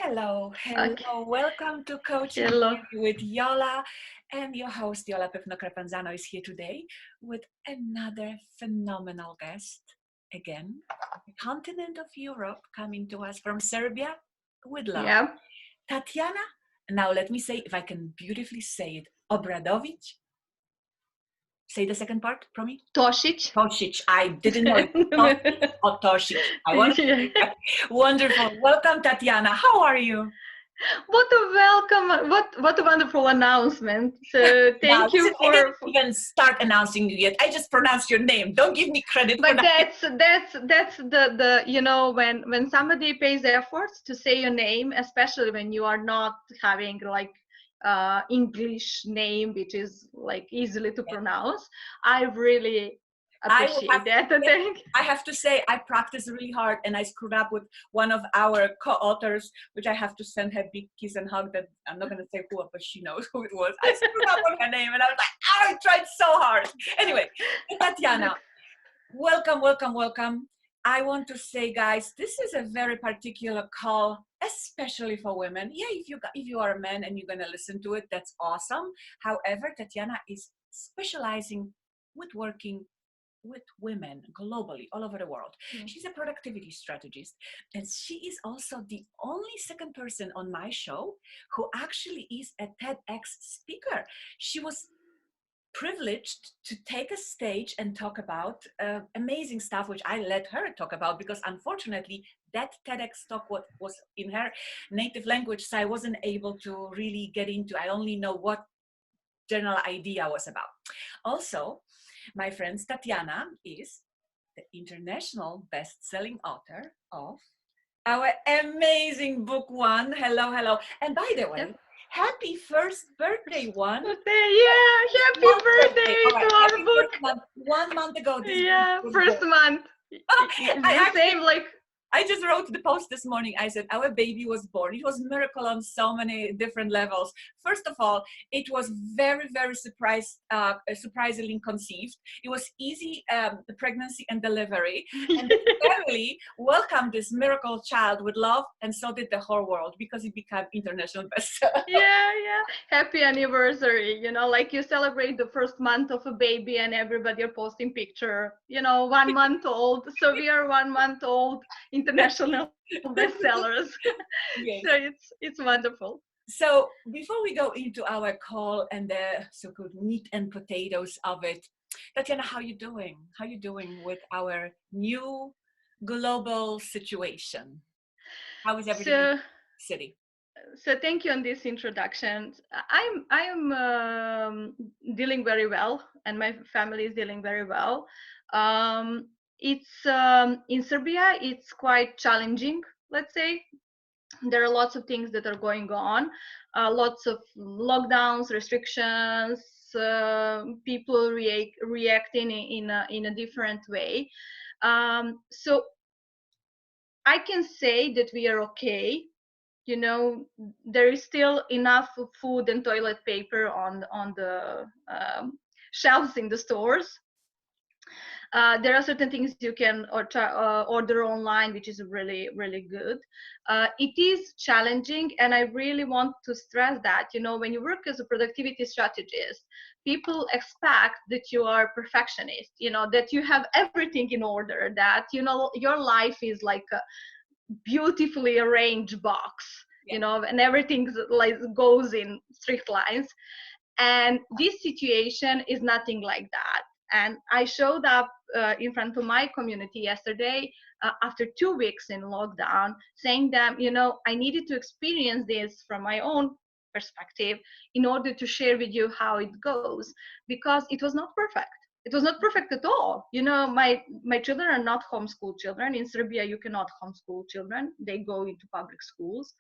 Hello, Okay. hello. Welcome to Coaching Hello. with Jola. And your host, Jola Pypno-Crapanzano, is here today with another phenomenal guest. Again, the continent of Europe, coming to us from Serbia with love. Yeah. Tatjana, now let me say, if I can beautifully say it, Obradovic. Say the second part for me. Tosic. Tosic. I didn't know it. Tosic or Tosic. I want to say that. Wonderful. Welcome, Tatjana. How are you? What a welcome! What a wonderful announcement! So Now, thank listen, you I didn't for. even start announcing you yet. I just pronounced your name. Don't give me credit for But that. that's the when somebody pays efforts to say your name, especially when you are not having like English name which is like easily to pronounce. I really I will have appreciate that. yes, I have to say I practiced really hard and I screwed up with one of our co-authors, which I have to send her big kiss and hug. That I'm not going to say who, but she knows who it was. I screwed up on her name and I was like, oh, I tried so hard. Anyway, Tatjana, welcome, welcome, welcome. I want to say, guys, this is a very particular call, especially for women. Yeah, if you are a man and you're gonna listen to it, that's awesome. However, Tatjana is specializing with working with women globally, all over the world. She's a productivity strategist, and she is also the only second person on my show who actually is a TEDx speaker. She was privileged to take a stage and talk about amazing stuff, which I let her talk about because unfortunately that TEDx talk was in her native language, so I wasn't able to really get into. I only know what general idea was about. Also, my friend Tatjana is the international best-selling author of our amazing book One. Hello, hello. And by the way, happy first birthday, One. Yeah, happy One birthday. birthday All to right, our happy book. first month. 1 month ago, this book Yeah, was first born. month. It's I the actually same like. I just wrote the post this morning. I said, our baby was born. It was a miracle on so many different levels. First of all, it was very, very surprisingly conceived. It was easy, the pregnancy and delivery. And the family welcomed this miracle child with love, and so did the whole world because it became international bestseller. Yeah. Happy anniversary. Like you celebrate the first month of a baby and everybody are posting picture, 1 month old. So we are 1 month old international bestsellers. Yes. So it's wonderful. So before we go into our call and the so-called meat and potatoes of it, Tatjana, how you doing? How you doing with our new global situation? How is everything in So the city? thank you on this introduction. I'm dealing very well, and my family is dealing very well. It's in Serbia. It's quite challenging. Let's say there are lots of things that are going on, lots of lockdowns, restrictions, people reacting in a different way. So I can say that we are okay. There is still enough food and toilet paper on the shelves in the stores. There are certain things you can order online, which is really, really good. It is challenging, and I really want to stress that, when you work as a productivity strategist, people expect that you are perfectionist, that you have everything in order, that, your life is like a beautifully arranged box, and everything like goes in strict lines. And this situation is nothing like that. And I showed up in front of my community yesterday after 2 weeks in lockdown, saying that, I needed to experience this from my own perspective in order to share with you how it goes, because it was not perfect. It was not perfect at all. My children are not homeschool children. In Serbia, you cannot homeschool children. They go into public schools.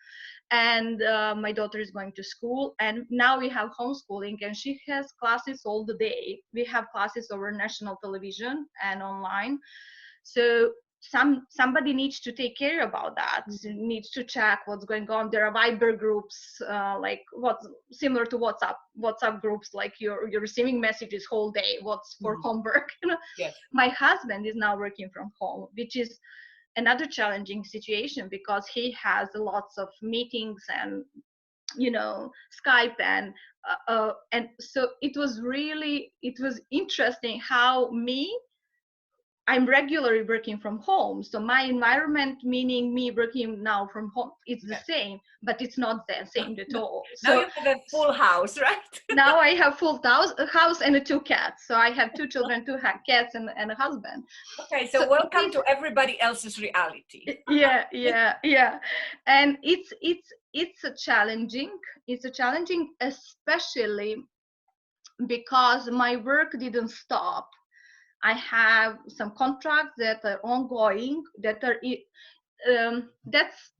And my daughter is going to school, and now we have homeschooling, and she has classes all the day. We have classes over national television and online. So somebody needs to take care about that, needs to check what's going on. There are Viber groups, like what's similar to WhatsApp groups, like you're receiving messages whole day, what's for homework. Yes. My husband is now working from home, which is another challenging situation because he has lots of meetings and Skype and so it was interesting how I'm regularly working from home. So my environment, meaning me working now from home, it's the same, but it's not the same at all. Now So you have a full house, right? now I have a house and 2 cats. So I have 2 children, 2 cats and a husband. Okay, so welcome to everybody else's reality. Yeah. And it's a challenging, especially because my work didn't stop. I have some contracts that are ongoing that are that's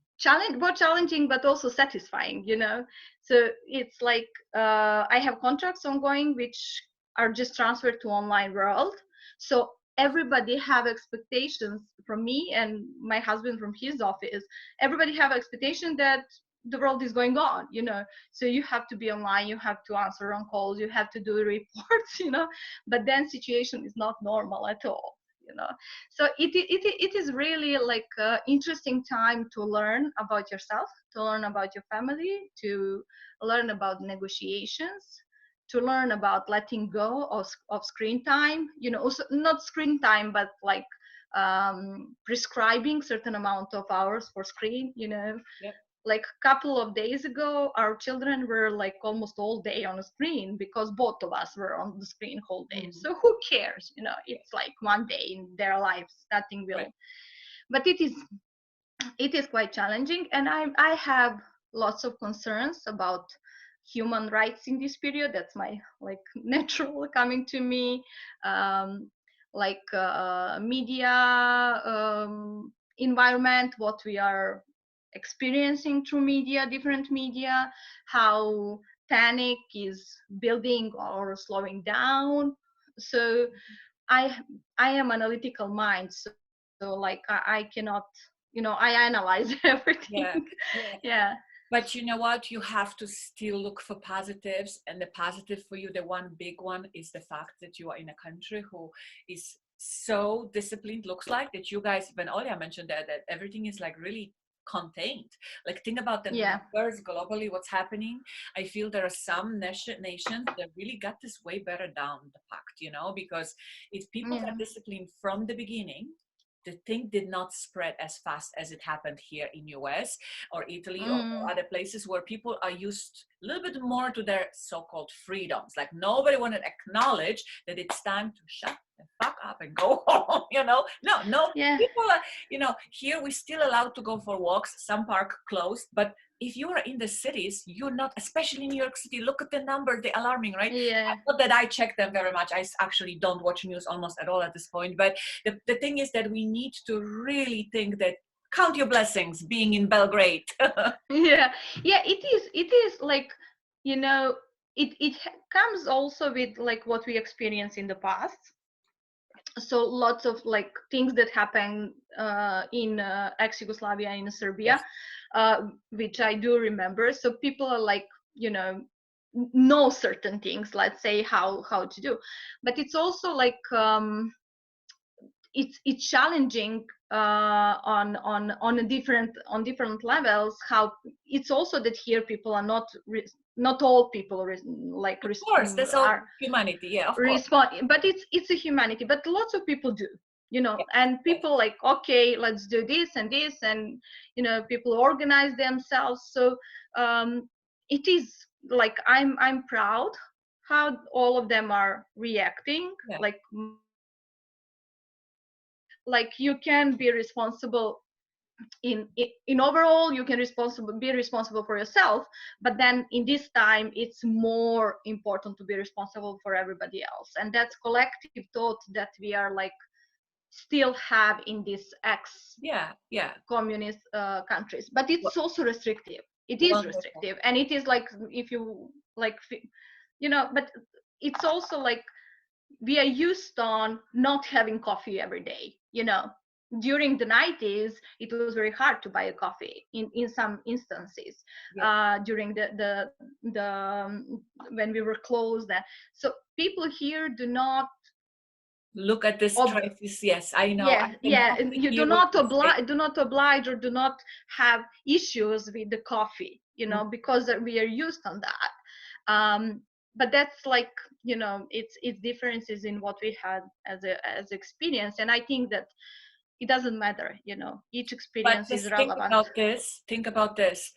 more challenging but also satisfying, so it's like I have contracts ongoing which are just transferred to online world. So everybody have expectations from me and my husband from his office. Everybody have expectation that the world is going on, so you have to be online, you have to answer on calls, you have to do reports, but then situation is not normal at all, so it is really like interesting time to learn about yourself, to learn about your family, to learn about negotiations, to learn about letting go of screen time, also not screen time but like prescribing certain amount of hours for screen, Yep. like a couple of days ago our children were like almost all day on the screen because both of us were on the screen whole day. So who cares, it's like one day in their lives, nothing will. Right. But it is quite challenging, and I have lots of concerns about human rights in this period. That's my like natural coming to me, like media environment, what we are experiencing through media, different media, how panic is building or slowing down. So i I am analytical mind, so like I cannot, I analyze everything. Yeah. Yeah. But you know what? You have to still look for positives. And the positive for you, the one big one, is the fact that you are in a country who is so disciplined, looks like, that you guys, when Olya mentioned that everything is like really contained. Like think about the numbers globally, what's happening. I feel there are some nations that really got this way better down the pact, because if people are disciplined from the beginning, the thing did not spread as fast as it happened here in US or Italy or other places where people are used a little bit more to their so-called freedoms. Like nobody wanted to acknowledge that it's time to shut the fuck up and go home, No, people are, here we're still allowed to go for walks, some park closed, but if you are in the cities, you're not, especially in New York City, look at the number, they're alarming, right? Yeah. Not that I check them very much. I actually don't watch news almost at all at this point. But the thing is that we need to really think that count your blessings being in Belgrade. Yeah, it is like, it comes also with like what we experienced in the past. So lots of like things that happen in ex-Yugoslavia, in Serbia, which I do remember. So people are like, know certain things, let's say how to do, but it's also like it's challenging on different levels. How it's also that here people are not all people like of course, that's all humanity, of course. But it's a humanity, but lots of people do, and people like, okay, let's do this and this, and people organize themselves. So it is like I'm proud how all of them are reacting. Like you can be responsible in overall, you can be responsible for yourself, but then in this time it's more important to be responsible for everybody else, and that's collective thought that we are like still have in this communist countries. But it's also restrictive. It is restrictive, and it is like, if you like, but it's also like we are used on not having coffee every day, during the 90s it was very hard to buy a coffee in some instances, during the when we were closed. So people here do not Look at this crisis. Yes, I know. I Yeah, can yeah. And totally you hear what you say. do not oblige, or do not have issues with the coffee, you know, because we are used on that. But that's like, you know, it's differences in what we had as experience, and I think that it doesn't matter, you know, each But experience is just think relevant. about this. Think about this.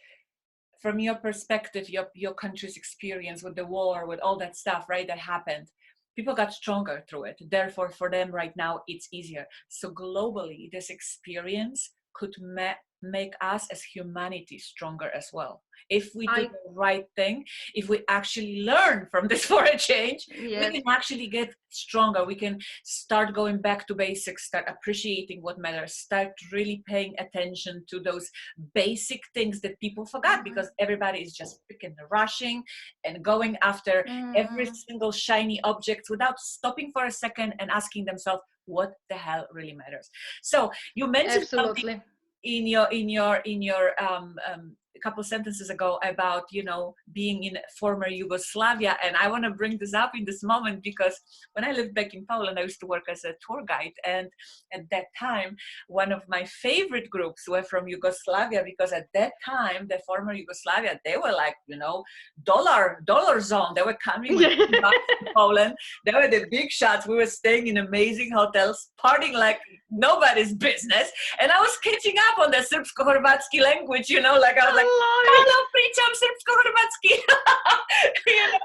From your perspective, your country's experience with the war, with all that stuff, right, that happened, people got stronger through it. Therefore, for them right now, it's easier. So globally, this experience could make us as humanity stronger as well. If we do I the right thing, if we actually learn from this for a change, we Yes. can actually get stronger. We can start going back to basics, start appreciating what matters, start really paying attention to those basic things that people forgot, because everybody is just freaking rushing and going after every single shiny object without stopping for a second and asking themselves what the hell really matters. So you mentioned something Absolutely. in your a couple sentences ago about, you know, being in former Yugoslavia, and I want to bring this up in this moment because when I lived back in Poland, I used to work as a tour guide, and at that time one of my favorite groups were from Yugoslavia, because at that time the former Yugoslavia, they were like, you know, dollar zone. They were coming with bucks to Poland. They were the big shots. We were staying in amazing hotels, partying like nobody's business, and I was catching up on the Srpsko-Hrvatski language, you know, like I was like, halo, pričam Srpsko-Hrvatski. You know,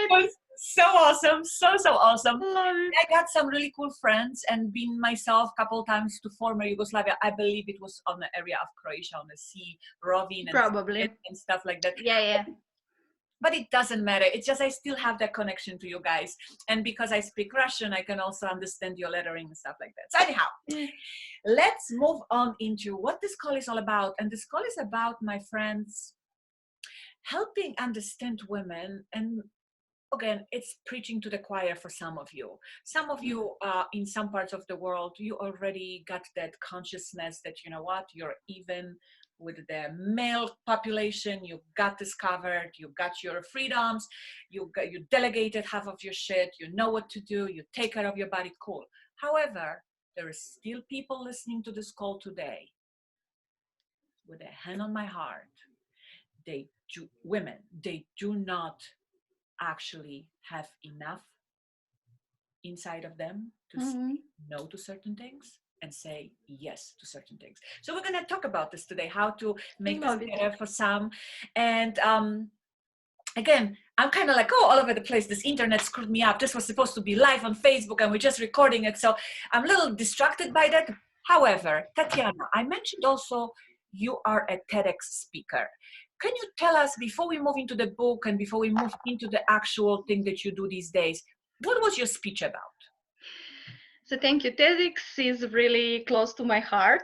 it was so awesome, so awesome. I got some really cool friends, and been myself a couple times to former Yugoslavia. I believe it was on the area of Croatia, on the sea, Rovin and Probably. and stuff like that. Yeah. But it doesn't matter. It's just I still have that connection to you guys. And because I speak Russian, I can also understand your lettering and stuff like that. So anyhow, let's move on into what this call is all about. And this call is about, my friends, helping understand women. And again, it's preaching to the choir for some of you. Some of you in some parts of the world, you already got that consciousness that, you know what, you're even with the male population, you got this covered, you got your freedoms, you delegated half of your shit, you know what to do, you take care of your body, cool. However, there are still people listening to this call today, with a hand on my heart, women, they do not actually have enough inside of them to say no to certain things and say yes to certain things. So we're going to talk about this today, how to make this better for some. And again, I'm kind of like, all over the place. This internet screwed me up. This was supposed to be live on Facebook and we're just recording it. So I'm a little distracted by that. However, Tatjana, I mentioned also you are a TEDx speaker. Can you tell us, before we move into the book and before we move into the actual thing that you do these days, what was your speech about? So thank you. TEDx is really close to my heart,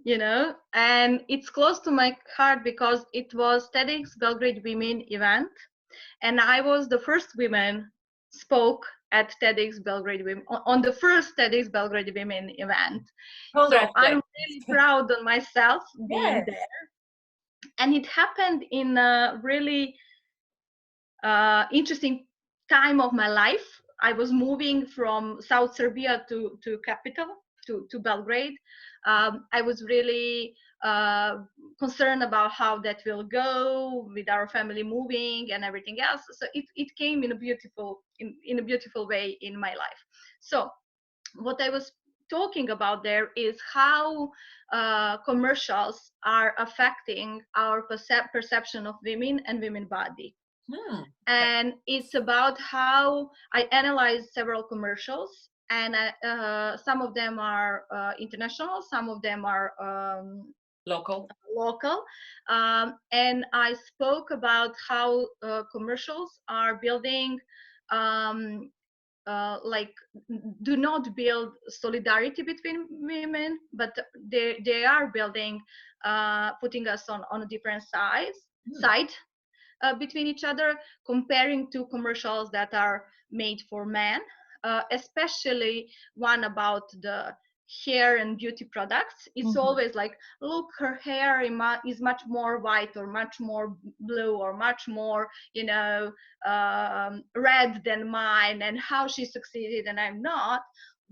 you know, and it's close to my heart because it was TEDx Belgrade Women event, and I was the first woman spoke at TEDx Belgrade Women, on the first TEDx Belgrade Women event. So I'm really proud of myself being there. And it happened in a really interesting time of my life. I was moving from South Serbia to capital, to Belgrade. I was really concerned about how that will go with our family moving and everything else. So it came in a beautiful way in my life. So what I was talking about there is how commercials are affecting our perception of women and women body. And it's about how I analyzed several commercials, and some of them are international, some of them are local. And I spoke about how commercials are building like do not build solidarity between women, but they are building putting us on a different side between each other, comparing to commercials that are made for men, especially one about the hair and beauty products. It's always like, look, her hair is much more white or much more blue or much more, you know, red than mine, and how she succeeded and I'm not.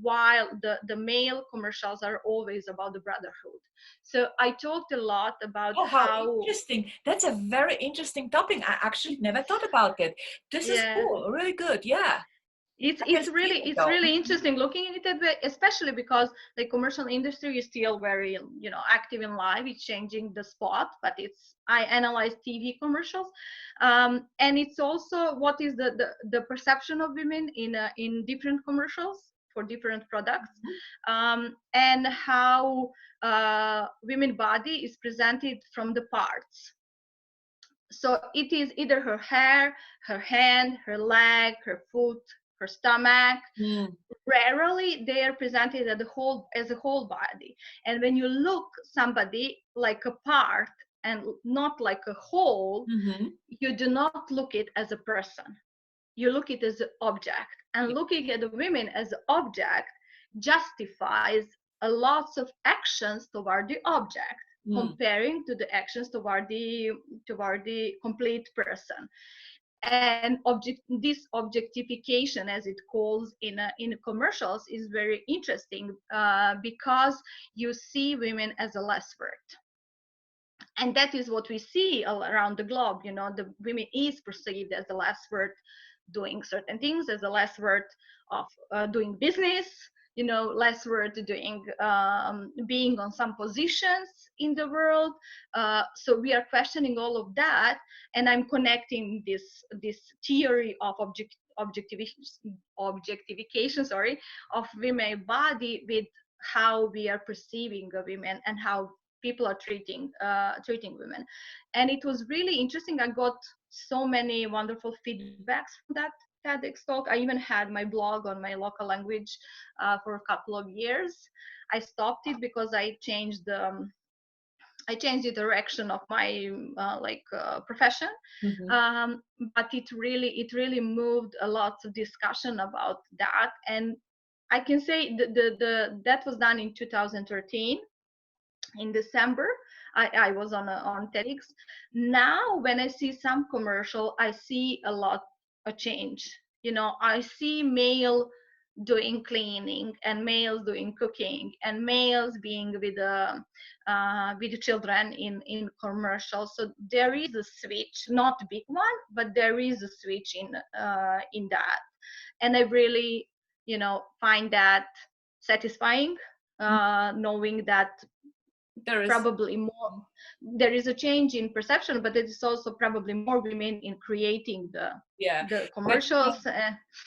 while the male commercials are always about the brotherhood. So I talked a lot about Oh, how how, interesting. That's a very interesting topic. I actually never thought about it. This is yeah, cool. Really good. Yeah. it's I can see it it's though. really interesting looking at it, especially because the commercial industry is still very, you know, active in life. It's changing the spot, but it's, I analyze TV commercials, and it's also what is the perception of women in different commercials for different products, and how women body is presented from the parts. So it is either her hair, her hand, her leg, her foot, her stomach. Mm. Rarely they are presented as a whole body. And when you look somebody like a part and not like a whole, you do not look it as a person. You look it as an object. And looking at the women as an object justifies a lots of actions toward the object, comparing to the actions toward the complete person. And this objectification, as it calls in commercials, is very interesting, because you see women as a less worth. And that is what we see all around the globe. You know, the women is perceived as a less worth doing certain things, as a less worth of doing business, you know, less worth doing being on some positions in the world. So we are questioning all of that, and I'm connecting this theory of objectification, sorry, of women body with how we are perceiving women and how people are treating women. And it was really interesting. I got so many wonderful feedbacks from that TEDx talk. I even had my blog on my local language for a couple of years. I stopped it because I changed the direction of my profession. But it really moved a lot of discussion about that. And I can say that was done in 2013. In December, I was on TEDx. Now, when I see some commercial, I see a change. You know, I see male doing cleaning and males doing cooking and males being with the children in commercials. So there is a switch, not a big one, but there is a switch in that, and I really, you know, find that satisfying, knowing that there is a change in perception, but it is also probably more women in creating the commercials.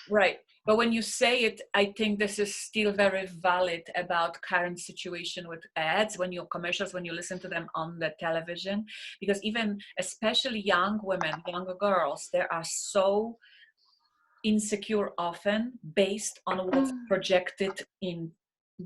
Right. But when you say it, I think this is still very valid about current situation with ads, when your commercials, when you listen to them on the television, because even especially young women, younger girls, they are so insecure often based on what's projected in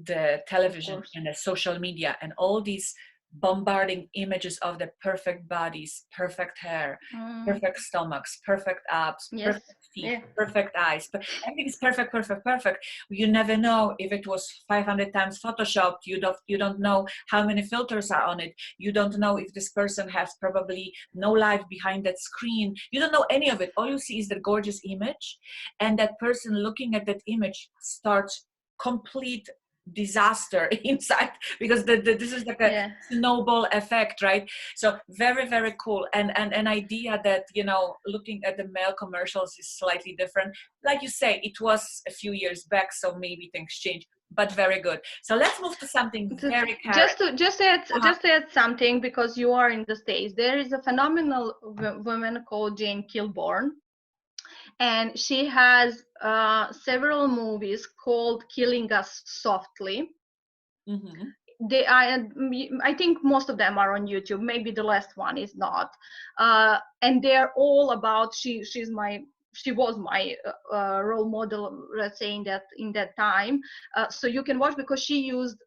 the television and the social media and all these bombarding images of the perfect bodies, perfect hair, perfect stomachs, perfect abs, perfect feet, perfect eyes. Everything is perfect, perfect, perfect. You never know if it was 500 times photoshopped. You don't know how many filters are on it. You don't know if this person has probably no life behind that screen. You don't know any of it. All you see is the gorgeous image, and that person looking at that image starts complete disaster inside, because this is like a snowball effect, right? So very, very cool. And an idea that, you know, looking at the male commercials is slightly different. Like you say, it was a few years back, so maybe things change, but very good. So let's move to something very just add something, because you are in the States. There is a phenomenal woman called Jane Kilborn, and she has several movies called Killing Us Softly. I think most of them are on YouTube. Maybe the last one is not. And they're all about, she was my role model, let's say, in that time. So you can watch, because she used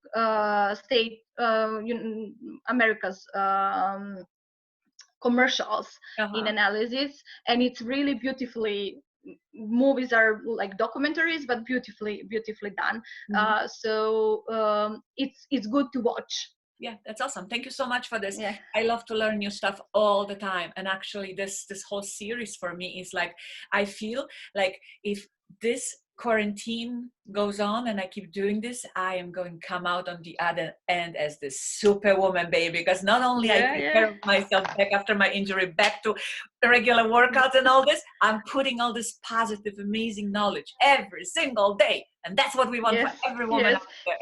America's commercials in analysis, and it's really beautifully, movies are like documentaries, but beautifully done. So it's good to watch. Yeah, that's awesome. Thank you so much for this. I love to learn new stuff all the time. And actually this whole series for me is like, I feel like if this quarantine goes on and I keep doing this, I am going to come out on the other end as the superwoman, baby, because not only I take care of myself back after my injury, back to regular workouts and all this, I'm putting all this positive, amazing knowledge every single day. And that's what we want for every woman out there.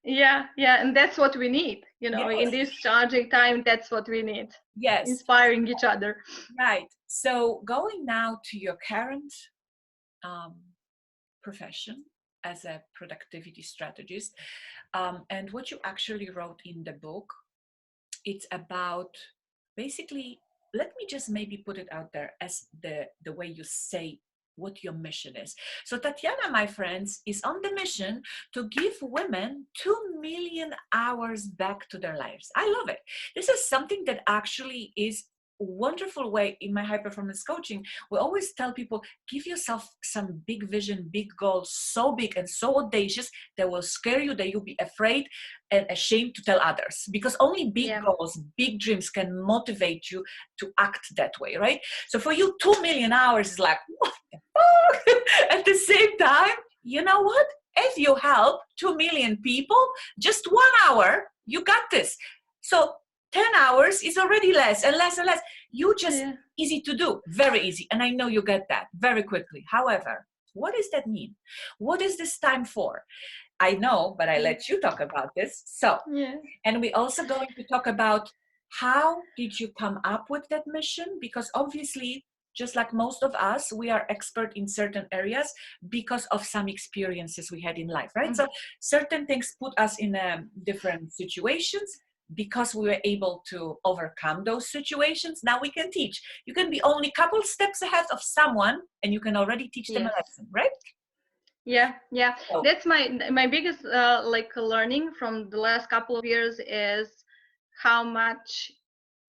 Yeah, and that's what we need, you know, in this challenging time. That's what we need. Yes. Inspiring each other. Right. So going now to your current profession as a productivity strategist, and what you actually wrote in the book, it's about basically, let me just maybe put it out there as the way you say what your mission is. So Tatjana, my friends, is on the mission to give women 2 million hours back to their lives. I love it. This is something that actually is wonderful way. In my high performance coaching, we always tell people, give yourself some big vision, big goals, so big and so audacious that will scare you, that you'll be afraid and ashamed to tell others, because only big goals, big dreams can motivate you to act that way, right? So for you, 2 million hours is like, what the fuck? At the same time, you know what? If you help 2 million people, just 1 hour, you got this. So 10 hours is already less and less and less. You just, easy to do, very easy. And I know you get that very quickly. However, what does that mean? What is this time for? I know, but I let you talk about this. So, and we also going to talk about how did you come up with that mission? Because obviously, just like most of us, we are expert in certain areas because of some experiences we had in life, right? So certain things put us in different situations. Because we were able to overcome those situations, now we can teach. You can be only a couple steps ahead of someone and you can already teach them a lesson, right? Yeah. So that's my biggest learning from the last couple of years is how much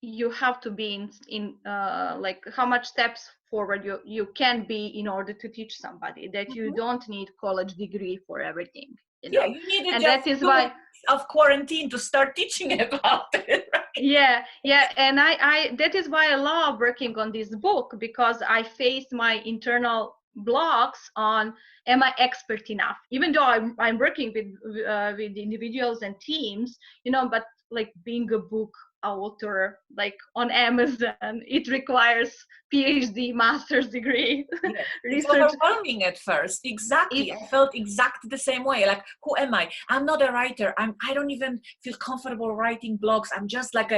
you have to be in like how much steps forward you can be in order to teach somebody, that you don't need college degree for everything, you know. You needed and just that is why of quarantine to start teaching about it, right? And I that is why I love working on this book, because I face my internal blocks on, am I expert enough, even though I'm working with individuals and teams, you know, but like being a book author like on Amazon, it requires PhD, master's degree. It's overwhelming at first. Exactly. I felt exactly the same way. Like, who am I? I'm not a writer. I don't even feel comfortable writing blogs. I'm just like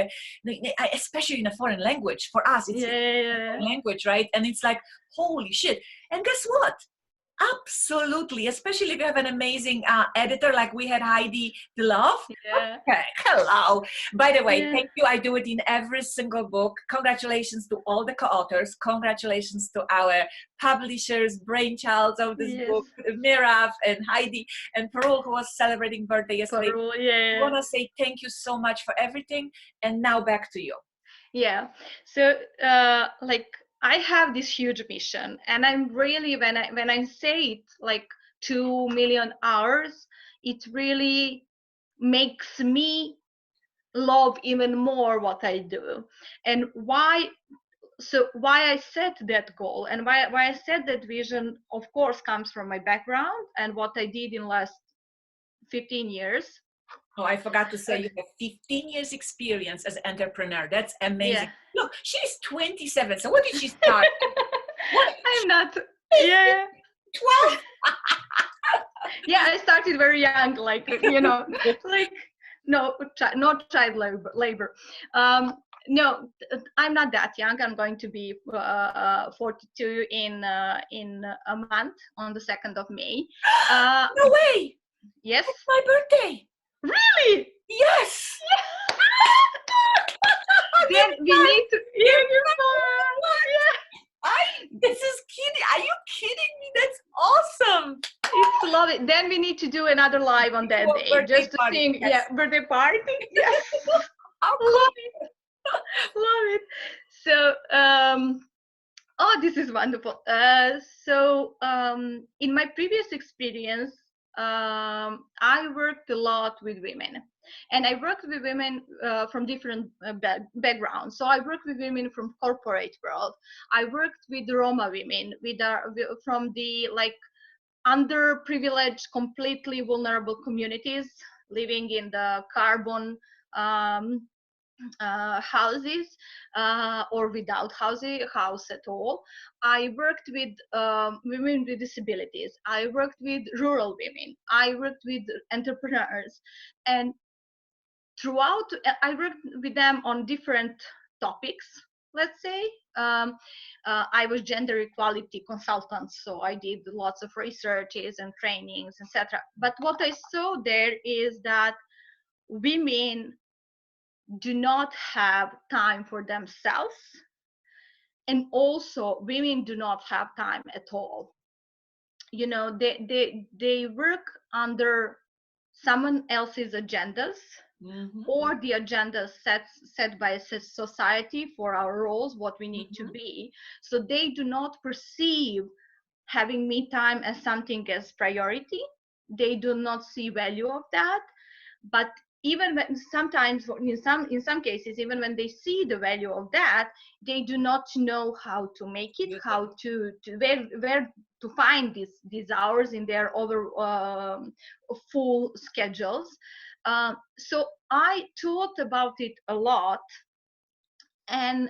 especially in a foreign language. For us, it's a foreign language, right? And it's like, holy shit. And guess what? Absolutely, especially if you have an amazing editor like we had, Heidi the Love. Okay, hello. By the way, thank you. I do it in every single book. Congratulations to all the co-authors. Congratulations to our publishers, brainchilds of this book, Mirav and Heidi and Parul, who was celebrating birthday yesterday. I want to say thank you so much for everything. And now back to you. So like, I have this huge mission, and I'm really, when I say it, like 2 million hours, it really makes me love even more what I do. And why I set that goal, and why I set that vision, of course, comes from my background and what I did in last 15 years. Oh, I forgot to say, you have 15 years experience as an entrepreneur. That's amazing. Look, she's 27. So what did she start? I'm not. 12? I started very young, like, you know, like, not child labor. No, I'm not that young. I'm going to be 42 in a month, on the 2nd of May. No way! Yes. It's my birthday. Really? Yes. Then we need to. This is kidding. Are you kidding me? That's awesome. It's love it. Then we need to do another live on that day, just to sing. Birthday party. Yes. Love it. Love it. So this is wonderful. So in my previous experience, I worked a lot with women, and I worked with women from different backgrounds. So I worked with women from corporate world. I worked with Roma women, from the underprivileged, completely vulnerable communities living in the carbon houses or without house at all. I worked with women with disabilities. I worked with rural women. I worked with entrepreneurs, and throughout I worked with them on different topics, let's say. I was gender equality consultant, so I did lots of researches and trainings, etc. But what I saw there is that women do not have time for themselves, and also women do not have time at all. You know, they work under someone else's agendas, or the agenda set by society for our roles, what we need to be. So they do not perceive having me time as something as priority. They do not see value of that. But even when sometimes in some cases, even when they see the value of that, they do not know how to make it, how to where to find these hours in their other full schedules. So I thought about it a lot. And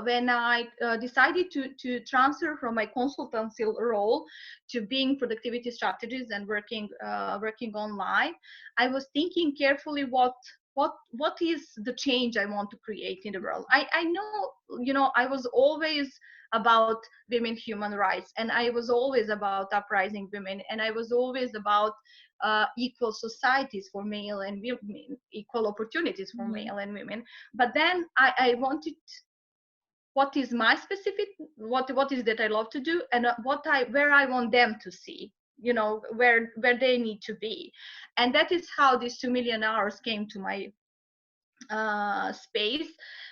when I decided to transfer from my consultancy role to being productivity strategist and working online, I was thinking carefully what is the change I want to create in the world. I know, you know, I was always about women human rights, and I was always about uprising women, and I was always about equal societies for male and women, equal opportunities for male and women. But then I wanted, what is my specific, what is that I love to do, and where I want them to see, you know, where they need to be. And that is how these 2 million hours came to my space,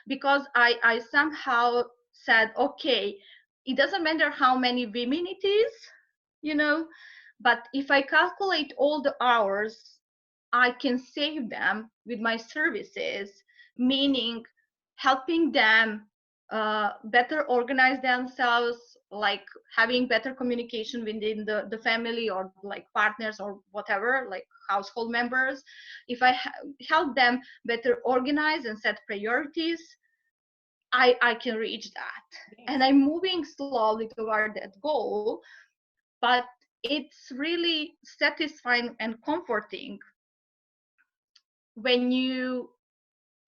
because I somehow said, okay, it doesn't matter how many women it is, you know, but if I calculate all the hours I can save them with my services, meaning helping them better organize themselves, like having better communication within the family, or like partners or whatever, like household members. If I help them better organize and set priorities, I can reach that. Yes. And I'm moving slowly toward that goal, but it's really satisfying and comforting when you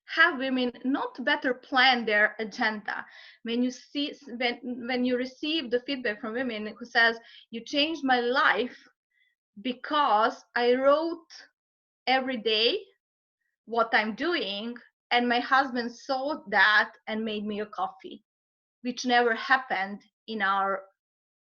have women not better plan their agenda, when you see, when you receive the feedback from women who says, you changed my life because I wrote every day what I'm doing, and my husband saw that and made me a coffee, which never happened in our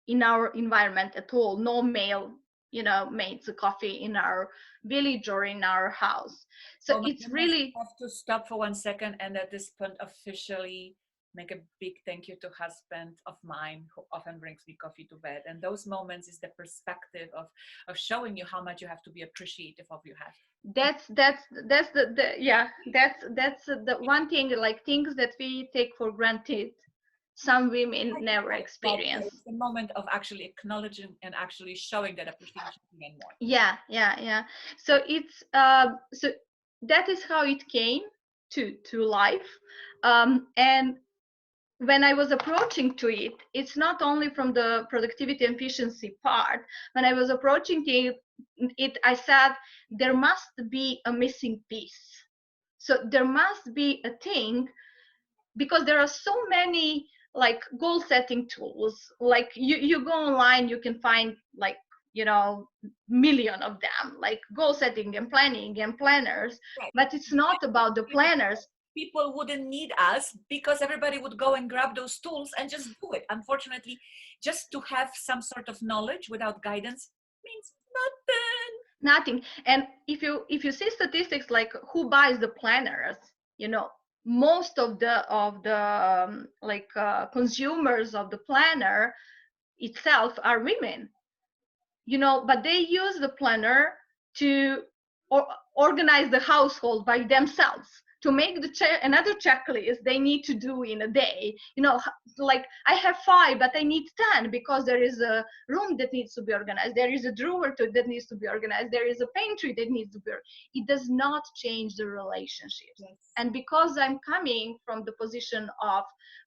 environment at all. No male, you know, makes a coffee in our village or in our house. So it's really, I have to stop for 1 second, and at this point officially make a big thank you to husband of mine who often brings me coffee to bed. And those moments is the perspective of showing you how much you have to be appreciative of you have. That's the yeah, that's the one thing, like things that we take for granted, some women never experience. It's the moment of actually acknowledging and actually showing that appreciation again more. Yeah. So it's so that is how it came to life. And when I was approaching to it, it's not only from the productivity and efficiency part. When I was approaching it, I said there must be a missing piece. So there must be a thing, because there are so many like goal setting tools. Like you go online, you can find like, you know, million of them, like goal setting and planning and planners. Right. But it's not about the planners. People wouldn't need us because everybody would go and grab those tools and just do it. Unfortunately, just to have some sort of knowledge without guidance means nothing. And if you see statistics like who buys the planners, you know, most of the consumers of the planner itself are women, you know, but they use the planner to organize the household by themselves, to make another checklist they need to do in a day. Like I have 5, but I need 10 because there is a room that needs to be organized. There is a drawer that needs to be organized. There is a pantry that needs to be organized. It does not change the relationships. Yes. And because I'm coming from the position of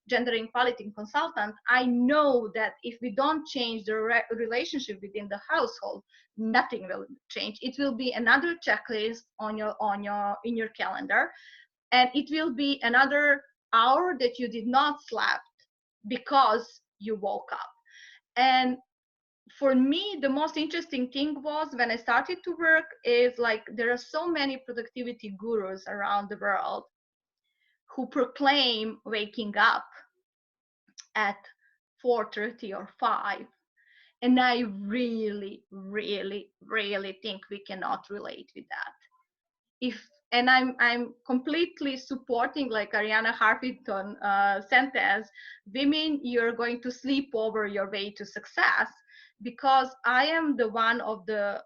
gender equality consultant, I know that if we don't change the relationship within the household, nothing will change. It will be another checklist in your calendar, and it will be another hour that you did not sleep because you woke up. And for me, the most interesting thing was when I started to work is like there are so many productivity gurus around the world who proclaim waking up at 4:30 or 5. And I really, really, really think we cannot relate with that. And I'm completely supporting like Ariana Harpington sentence, women, you're going to sleep over your way to success, because I am the one of the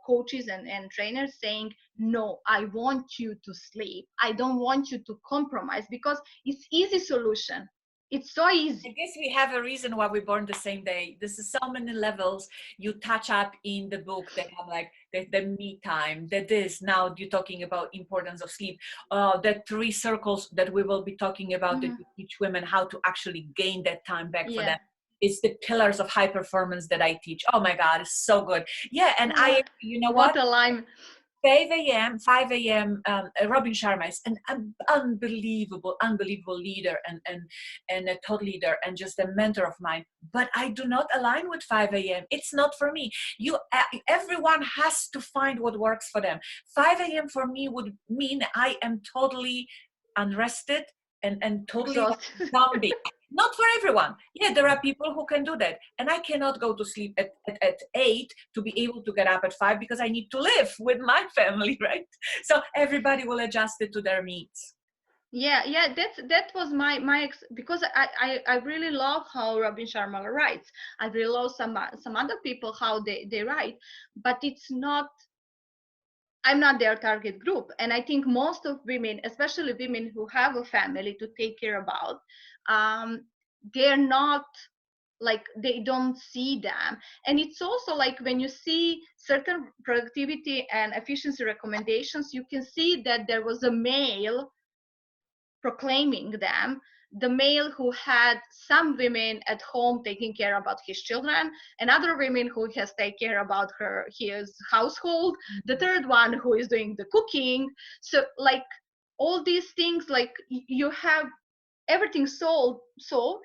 coaches and trainers saying, no, I want you to sleep. I don't want you to compromise, because it's easy solution. It's so easy. I guess we have a reason why we're born the same day. This is so many levels you touch up in the book that have like the me time, that this, now you're talking about importance of sleep, the 3 circles that we will be talking about, that you teach women how to actually gain that time back for them. It's the pillars of high performance that I teach. Oh my God, it's so good. Yeah, and you know what? What a line. 5 a.m. Robin Sharma is an unbelievable leader and a thought leader and just a mentor of mine. But I do not align with 5 a.m. It's not for me. Everyone has to find what works for them. 5 a.m. for me would mean I am totally unrested and totally zombie. Not for everyone. Yeah, there are people who can do that. And I cannot go to sleep at 8 to be able to get up at 5 because I need to live with my family, right? So everybody will adjust it to their needs. Yeah, that was because I really love how Robin Sharma writes. I really love some other people how they write, but it's not, I'm not their target group. And I think most of women, especially women who have a family to take care about, they're not like, they don't see them. And it's also like when you see certain productivity and efficiency recommendations, you can see that there was a male proclaiming them, the male who had some women at home taking care about his children, and other women who has taken care about his household, the third one who is doing the cooking. So like all these things, like you have everything solved,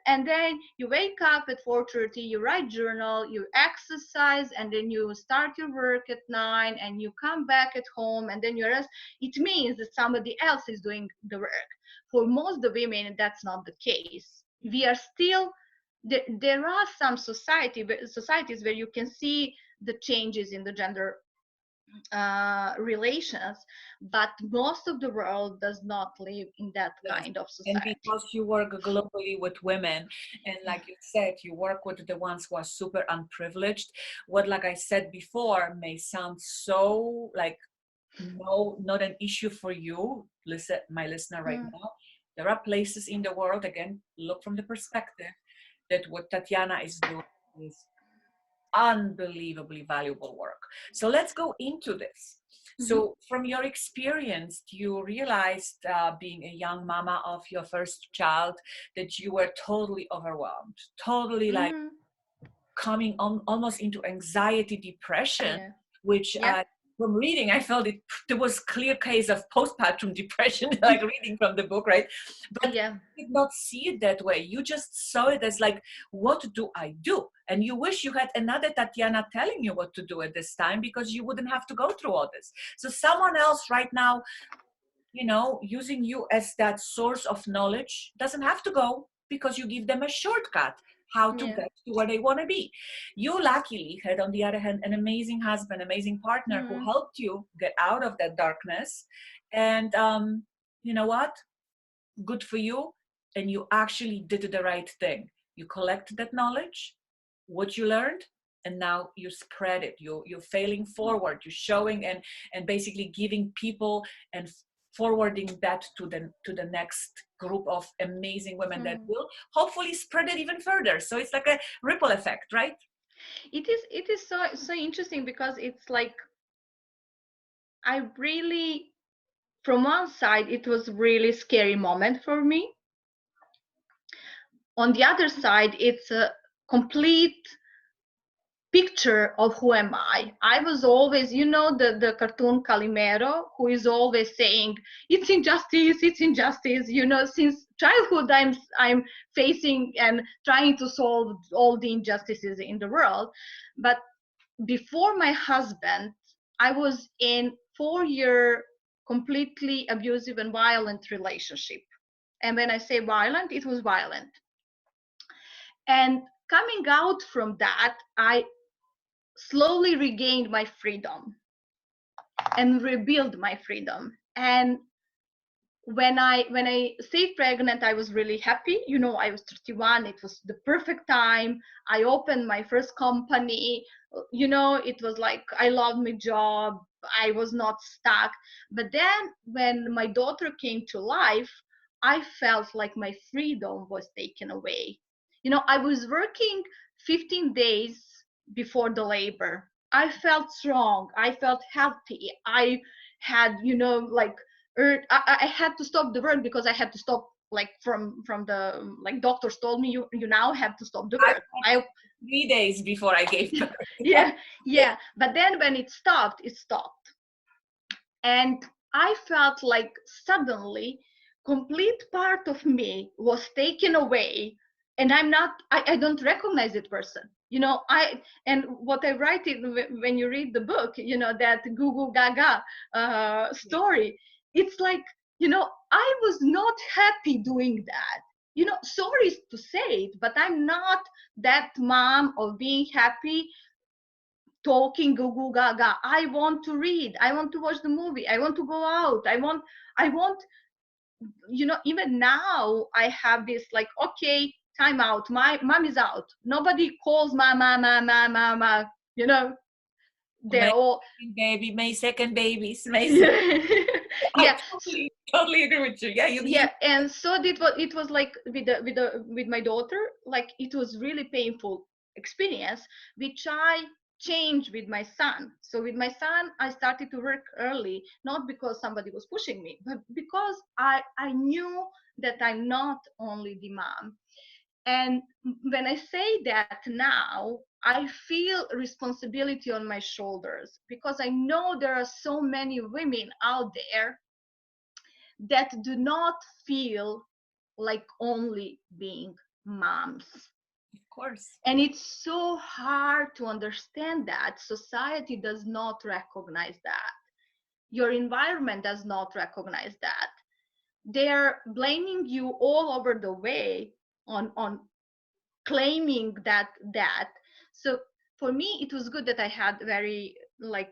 and then you wake up at 4:30, you write journal, you exercise, and then you start your work at 9, and you come back at home, and then you rest. It means that somebody else is doing the work. For most of the women, that's not the case. We are still, there are some societies where you can see the changes in the gender relations, but most of the world does not live in that kind of society. And because you work globally with women, and like you said, you work with the ones who are super unprivileged, what, like I said before, may sound so like, no, not an issue for you, listen, my listener right now. There are places in the world, again, look from the perspective, that what Tatjana is doing is unbelievably valuable work. So let's go into this. So from your experience, you realized being a young mama of your first child that you were totally overwhelmed, totally like coming on almost into anxiety, depression, which from reading, I felt there was clear case of postpartum depression, like reading from the book, right? But you did not see it that way. You just saw it as like, what do I do? And you wish you had another Tatjana telling you what to do at this time, because you wouldn't have to go through all this. So someone else right now, you know, using you as that source of knowledge doesn't have to go, because you give them a shortcut how to get to where they want to be. You luckily had, on the other hand, an amazing husband, amazing partner who helped you get out of that darkness. And you know what? Good for you. And you actually did the right thing. You collected that knowledge, what you learned, and now you spread it. You're failing forward. You're showing and basically giving people and forwarding that to the next group of amazing women that will hopefully spread it even further. So it's like a ripple effect, right? It is so interesting, because it's like, I really, from one side, it was really scary moment for me. On the other side, it's a complete picture of who am I. I was always, the cartoon Calimero, who is always saying, it's injustice, it's injustice. Since childhood, I'm facing and trying to solve all the injustices in the world. But before my husband, I was in 4-year completely abusive and violent relationship. And when I say violent, it was violent. And coming out from that, I slowly regained my freedom and rebuild my freedom. And when I stayed pregnant, I was really happy. I was 31. It was the perfect time. I opened my first company. It was like, I loved my job. I was not stuck. But then when my daughter came to life, I felt like my freedom was taken away. I was working 15 days before the labor. I felt strong. I felt healthy. I had, like, I had to stop the work, because I had to stop, like, from the, like, doctors told me, you now have to stop the work. 3 days before I gave birth. yeah. But then when it stopped, and I felt like suddenly complete part of me was taken away, and I don't recognize that person. And what I write when you read the book, that Goo Goo Gaga story, it's like, I was not happy doing that. Sorry to say it, but I'm not that mom of being happy talking goo goo gaga. I want to read. I want to watch the movie. I want to go out. I want, even now I have this, like, okay, time out. My mom is out. Nobody calls mama. They're May all baby, May second babies, yeah. I totally agree with you. Yeah, Yeah, and so it was like with my daughter, like, it was really painful experience, which I changed with my son. So with my son, I started to work early, not because somebody was pushing me, but because I knew that I'm not only the mom. And when I say that now, I feel responsibility on my shoulders, because I know there are so many women out there that do not feel like only being moms. of course. And it's so hard to understand that society does not recognize that. Your environment does not recognize that. They're blaming you all over the way on claiming that. So for me, it was good that I had very, like,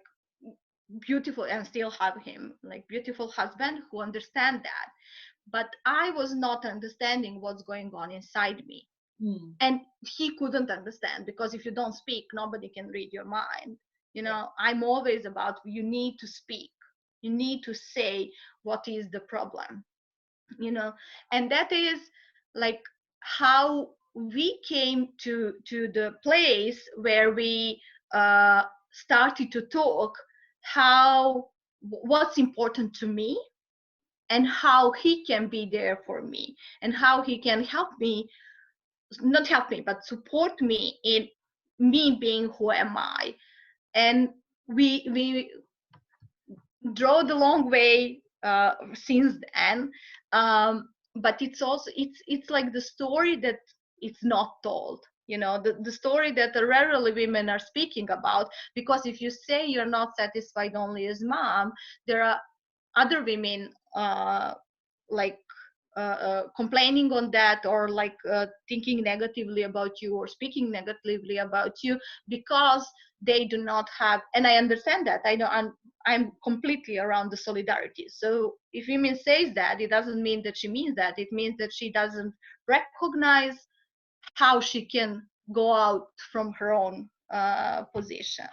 beautiful, and still have him, like, beautiful husband who understand that. But I was not understanding what's going on inside me. And he couldn't understand, because if you don't speak, nobody can read your mind. I'm always about, you need to speak, you need to say what is the problem. And that is, like, how we came to the place where we started to talk, what's important to me, and how he can be there for me, and how he can help me, not help me, but support me in me being who am I. And we drove the long way since then. But it's also, it's like the story that it's not told, the story that rarely women are speaking about. Because if you say you're not satisfied only as mom, there are other women like complaining on that, or like thinking negatively about you, or speaking negatively about you, because they do not have. And I understand that. I know I'm completely around the solidarity. So if women says that, it doesn't mean that she means that. It means that she doesn't recognize how she can go out from her own position.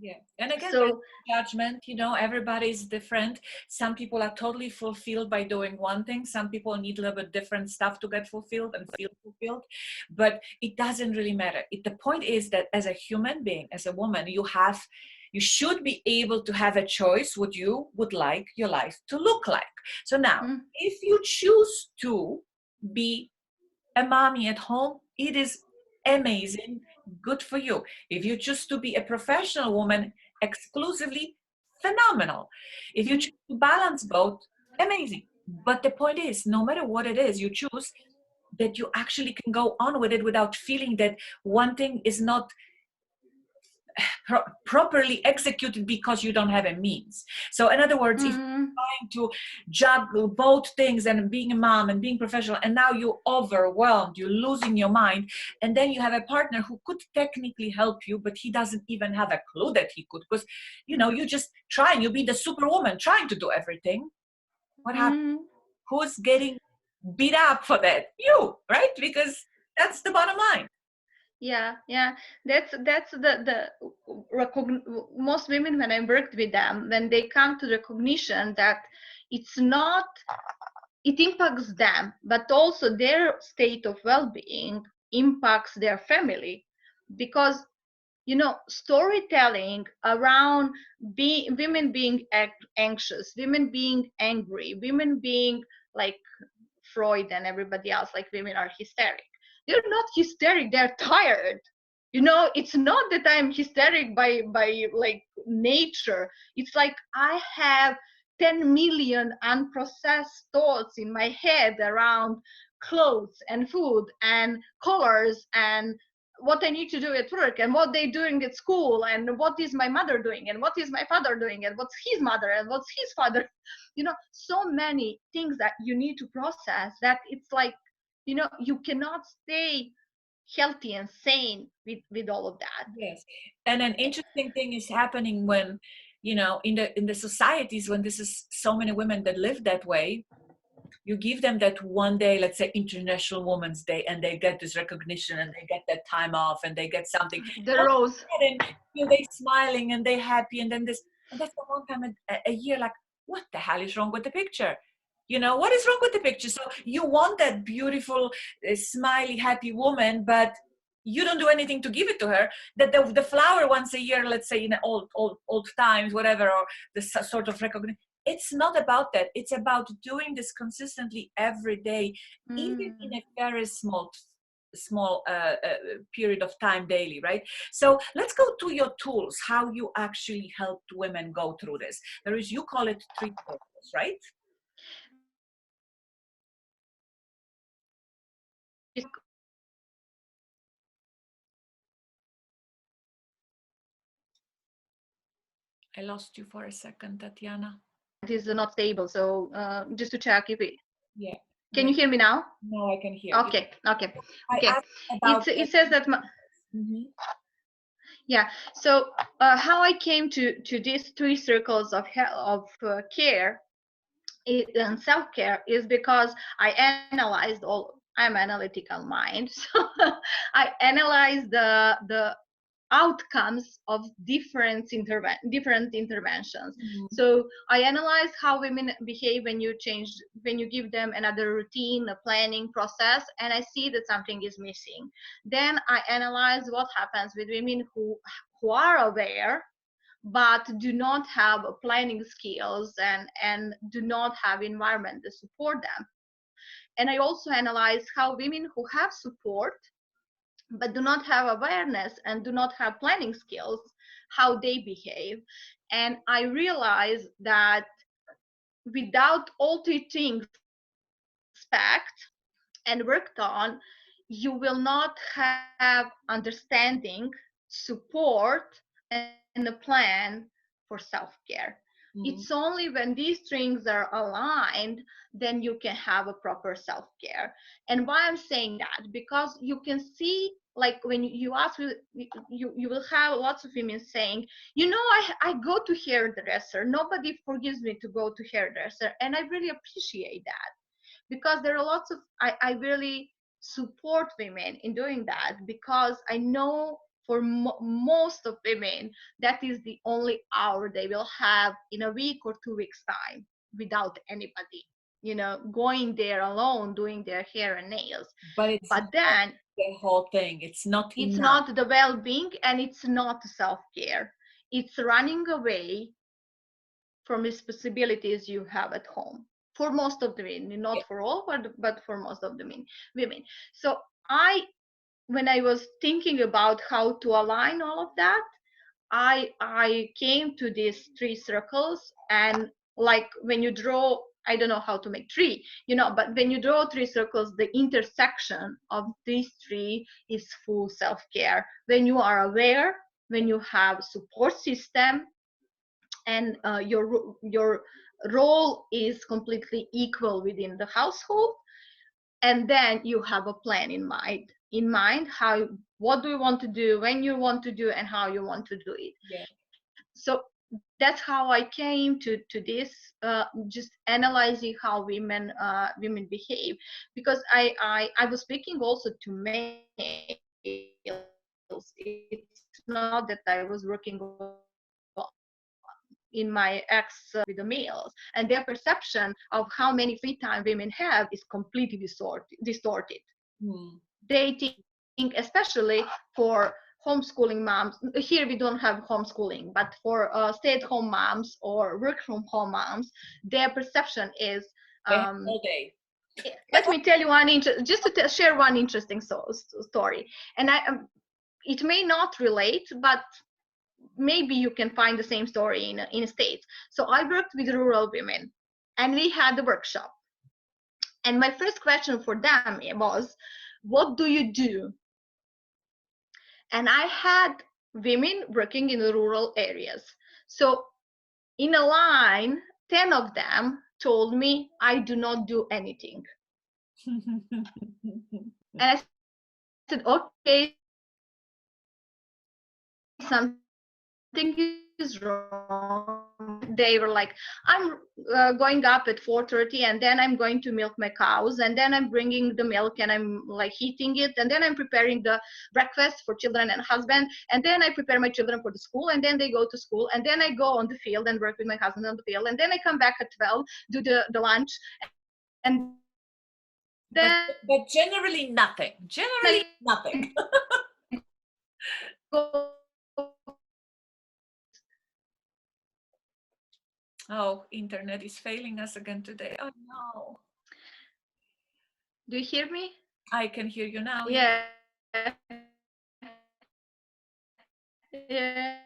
Yeah. And again, there's So no judgment, you know, everybody's different. Some people are totally fulfilled by doing one thing. Some people need a little bit different stuff to get fulfilled and feel fulfilled. But it doesn't really matter. The point is that as a human being, as a woman, you should be able to have a choice what you would like your life to look like. So now, if you choose to be a mommy at home, it is amazing, good for you. If you choose to be a professional woman exclusively, phenomenal. If you choose to balance both, amazing. But the point is, no matter what it is you choose, that you actually can go on with it without feeling that one thing is not properly executed because you don't have a means. So in other words, if you're trying to juggle both things and being a mom and being professional, and now you're overwhelmed, you're losing your mind, and then you have a partner who could technically help you, but he doesn't even have a clue that he could, because you know, you just trying, you be the superwoman trying to do everything. What happens? Who's getting beat up for that? You, right? Because that's the bottom line. Yeah, that's the most women, when I worked with them, when they come to recognition that it's not, it impacts them, but also their state of well-being impacts their family. Because, you know, storytelling around women being anxious, women being angry, women being like Freud and everybody else, like women are hysteric. They're not hysteric, they're tired. You know, it's not that I'm hysteric by like nature. It's like I have 10 million unprocessed thoughts in my head around clothes and food and colors and what I need to do at work and what they're doing at school and what is my mother doing and what is my father doing and what's his mother and what's his father. You know, so many things that you need to process that it's like, you know, you cannot stay healthy and sane with all of that. Yes. And an interesting thing is happening when, you know, in the societies when this is so many women that live that way, you give them that one day, let's say International Women's Day, and they get this recognition and they get that time off and they get something. The rose. And you know, they smiling and they happy, and then this, and that's the one time a year, like, what the hell is wrong with the picture? You know, what is wrong with the picture? So you want that beautiful, smiley, happy woman, but you don't do anything to give it to her. That the flower once a year, let's say in old times, whatever, or the sort of recognition. It's not about that. It's about doing this consistently every day, even in a very small period of time daily, right? So let's go to your tools, how you actually helped women go through this. There is, you call it 3 circles, right? I lost you for a second, Tatjana. It is not stable, so just to check if it, Yeah. can you hear me now? No, I can hear you. Okay. I asked about It says that yeah. So how I came to these 3 circles of care and self-care is because I analyzed all. I'm analytical mind, so I analyzed the outcomes of different interventions. So I analyze how women behave when you give them another routine, a planning process, and I see that something is missing. Then I analyze what happens with women who are aware but do not have planning skills and do not have environment to support them. And I also analyze how women who have support but do not have awareness and do not have planning skills, how they behave. And I realize that without all 3 things packed and worked on, you will not have understanding, support, and a plan for self-care. It's only when these things are aligned, then you can have a proper self-care. And why I'm saying that, because you can see, like when you ask, you will have lots of women saying, you know, I go to hairdresser, nobody forgives me to go to hairdresser, and I really appreciate that, because there are lots of I really support women in doing that, because I know for most of women, that is the only hour they will have in a week or 2 weeks time without anybody, you know, going there alone, doing their hair and nails. But it's But then the whole thing. It's not it's enough. not the well-being, and it's not self-care. It's running away from responsibilities you have at home for most of the women, not for all, but for most of the women. So when I was thinking about how to align all of that, I came to these 3 circles, and like when you draw, I don't know how to make 3, you know, but when you draw 3 circles, the intersection of these 3 is full self-care. When you are aware, when you have support system, and your role is completely equal within the household, and then you have a plan in mind how, what do you want to do, when you want to do, and how you want to do it. So that's how I came to this, just analyzing how women behave, because I was speaking also to males. It's not that I was working in my ex with the males, and their perception of how many free time women have is completely distorted. They think, especially for homeschooling moms, here we don't have homeschooling, but for stay-at-home moms or work from home moms, their perception is all day. Let me tell you just to share one interesting story, and it may not relate, but maybe you can find the same story in states. So I worked with rural women, and we had a workshop, and my first question for them was, what do you do? And I had women working in the rural areas. So in a line, 10 of them told me, I do not do anything. And I said, okay, something is wrong. They were like, I'm going up at 4:30, and then I'm going to milk my cows, and then I'm bringing the milk, and I'm like heating it, and then I'm preparing the breakfast for children and husband, and then I prepare my children for the school, and then they go to school, and then I go on the field and work with my husband on the field, and then I come back at 12, do the lunch, and then but generally nothing. Generally nothing. Oh, internet is failing us again today. Oh no. Do you hear me? I can hear you now. Yeah. Yeah.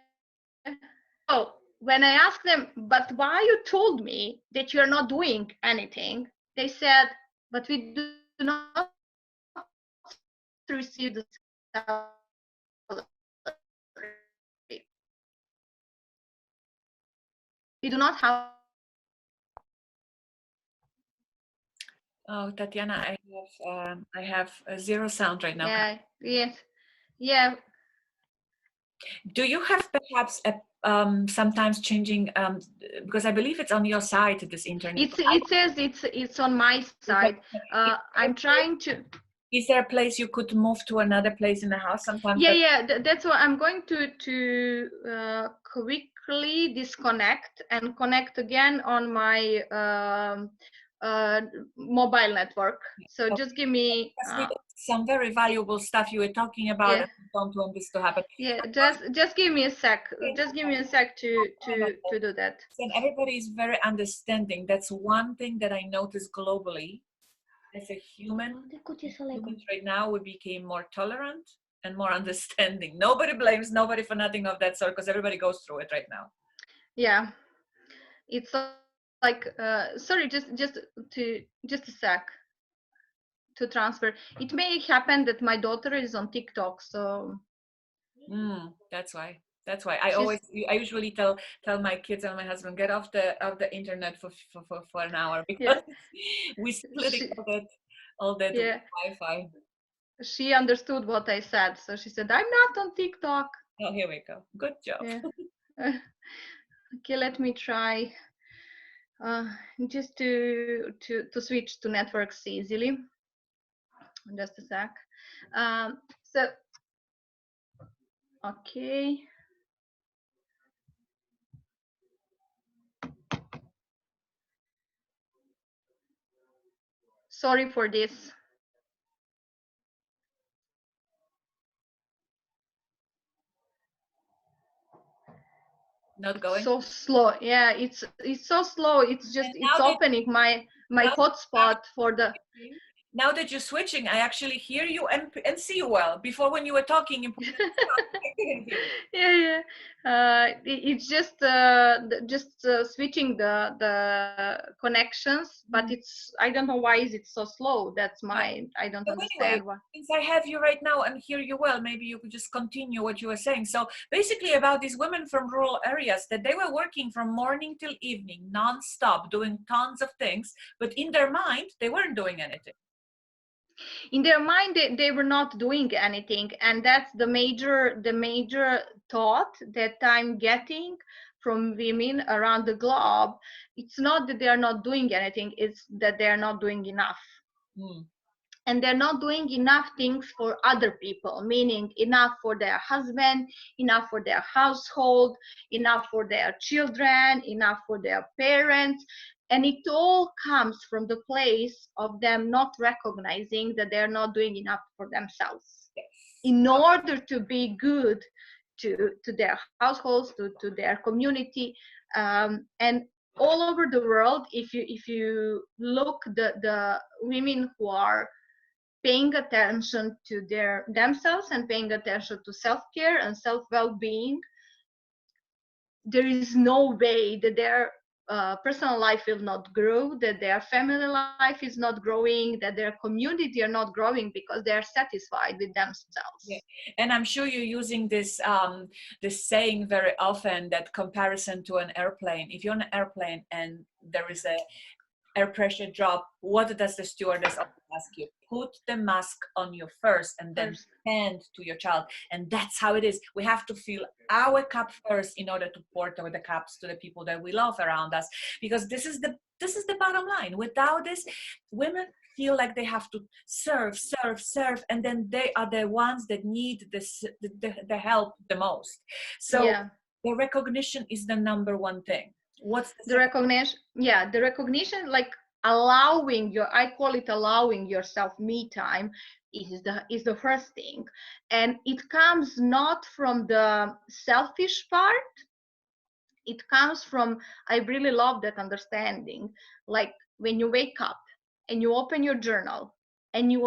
Oh, when I asked them, but why you told me that you're not doing anything, they said, but we do not receive the salary. We do not have. Oh, Tatjana, I have zero sound right now. Yeah. Yes. Yeah. Do you have perhaps sometimes changing, because I believe it's on your side, this internet. It says it's on my side. I'm trying to. Is there a place you could move to another place in the house sometimes? Yeah, that's what I'm going to quickly disconnect and connect again on my mobile network. So just give me some very valuable stuff you were talking about. Yeah. I don't want this to happen. Yeah, just give me a sec. Just give me a sec to do that. And everybody is very understanding. That's one thing that I notice globally. As a human, humans right now, we became more tolerant and more understanding. Nobody blames nobody for nothing of that sort, because everybody goes through it right now. Yeah, it's like sorry, just a sec to transfer. It may happen that my daughter is on TikTok, so that's why. That's why I usually tell my kids and my husband, get off the internet for an hour, because we split all that yeah. Wi-Fi. She understood what I said, so she said, I'm not on TikTok. Oh, here we go. Good job. Yeah. Okay, let me try just to switch to networks easily. Just a sec. So Okay. Sorry for this. Not It's going. so slow. Yeah, it's so slow. It's just And it's opening my now hotspot for the. now that you're switching, I actually hear you and see you well. Before, when you were talking, I couldn't hear you. Yeah, yeah. It's just switching the connections, but Mhm. it's I don't know why is it so slow. That's Yeah. my I don't So anyway, understand why. since I have you right now and hear you well, maybe you could just continue what you were saying. So basically about these women from rural areas, that they were working from morning till evening, non-stop, doing tons of things, but in their mind, they weren't doing anything. In their mind they were not doing anything, and that's the major thought that I'm getting from women around the globe. It's not that they are not doing anything, it's that they are not doing enough. Mm. And they're not doing enough things for other people, meaning enough for their husband, enough for their household, enough for their children, enough for their parents. And it all comes from the place of them not recognizing that they're not doing enough for themselves Yes. in order to be good to their households, to their community. And all over the world, if you look the women who are paying attention to themselves and paying attention to self-care and self-well-being, there is no way that their personal life will not grow, that their family life is not growing, that their community are not growing because they are satisfied with Yeah. themselves. And I'm sure you're using this saying very often, that comparison to an airplane. If you're on an airplane and there is a air pressure drop, what does the stewardess always ask you? Put the mask on you first and then First, hand to your child. And that's how it is. We have to fill our cup first in order to pour over the cups to the people that we love around us, because this is the bottom line. Without this, women feel like they have to serve, serve, serve, and then they are the ones that need the help the most. So yeah. the recognition is the number one thing. What's the The second? recognition, yeah, the recognition, like allowing your, I call it allowing yourself me time, is the first thing. And it comes not from the selfish part, it comes from, I really love that understanding, like when you wake up and you open your journal and you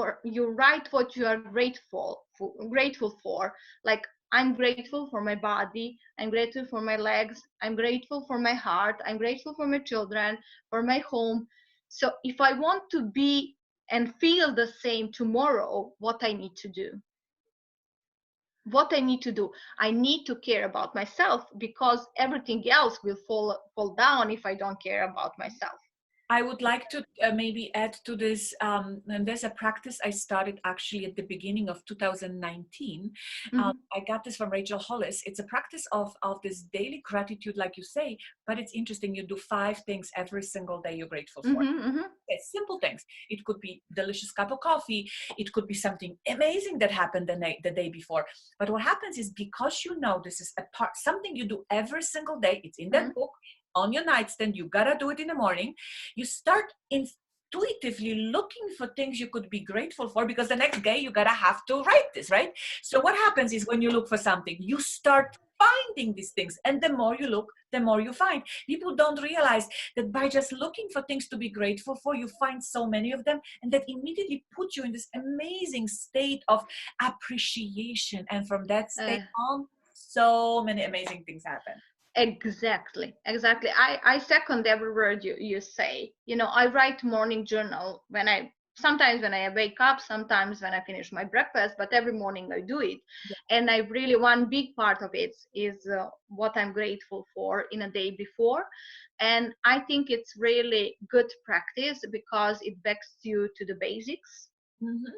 write what you are grateful for, like I'm grateful for my body, I'm grateful for my legs, I'm grateful for my heart, I'm grateful for my children, for my home. So if I want to be and feel the same tomorrow, what I need to do, I need to care about myself, because everything else will fall down if I don't care about myself. I would like to maybe add to this, and there's a practice I started actually at the beginning of 2019. Mm-hmm. I got this from Rachel Hollis. It's a practice of this daily gratitude, like you say, but it's interesting. You do 5 things every single day you're grateful for. Mm-hmm. Mm-hmm. Okay, simple things. It could be delicious cup of coffee. It could be something amazing that happened the day before. But what happens is, because you know this is a part, something you do every single day, it's in that book on your nightstand, you gotta do it in the morning. You start intuitively looking for things you could be grateful for, because the next day you gotta have to write this, right? So what happens is, when you look for something, you start finding these things, and the more you look, the more you find. People don't realize that by just looking for things to be grateful for, you find so many of them, and that immediately put you in this amazing state of appreciation, and from that state on, so many amazing things happen. Exactly. I second every word you say. I write morning journal sometimes when I wake up, sometimes when I finish my breakfast, but every morning I do it. And I really, one big part of it is what I'm grateful for in a day before. And I think it's really good practice because it backs you to the basics. Mm-hmm.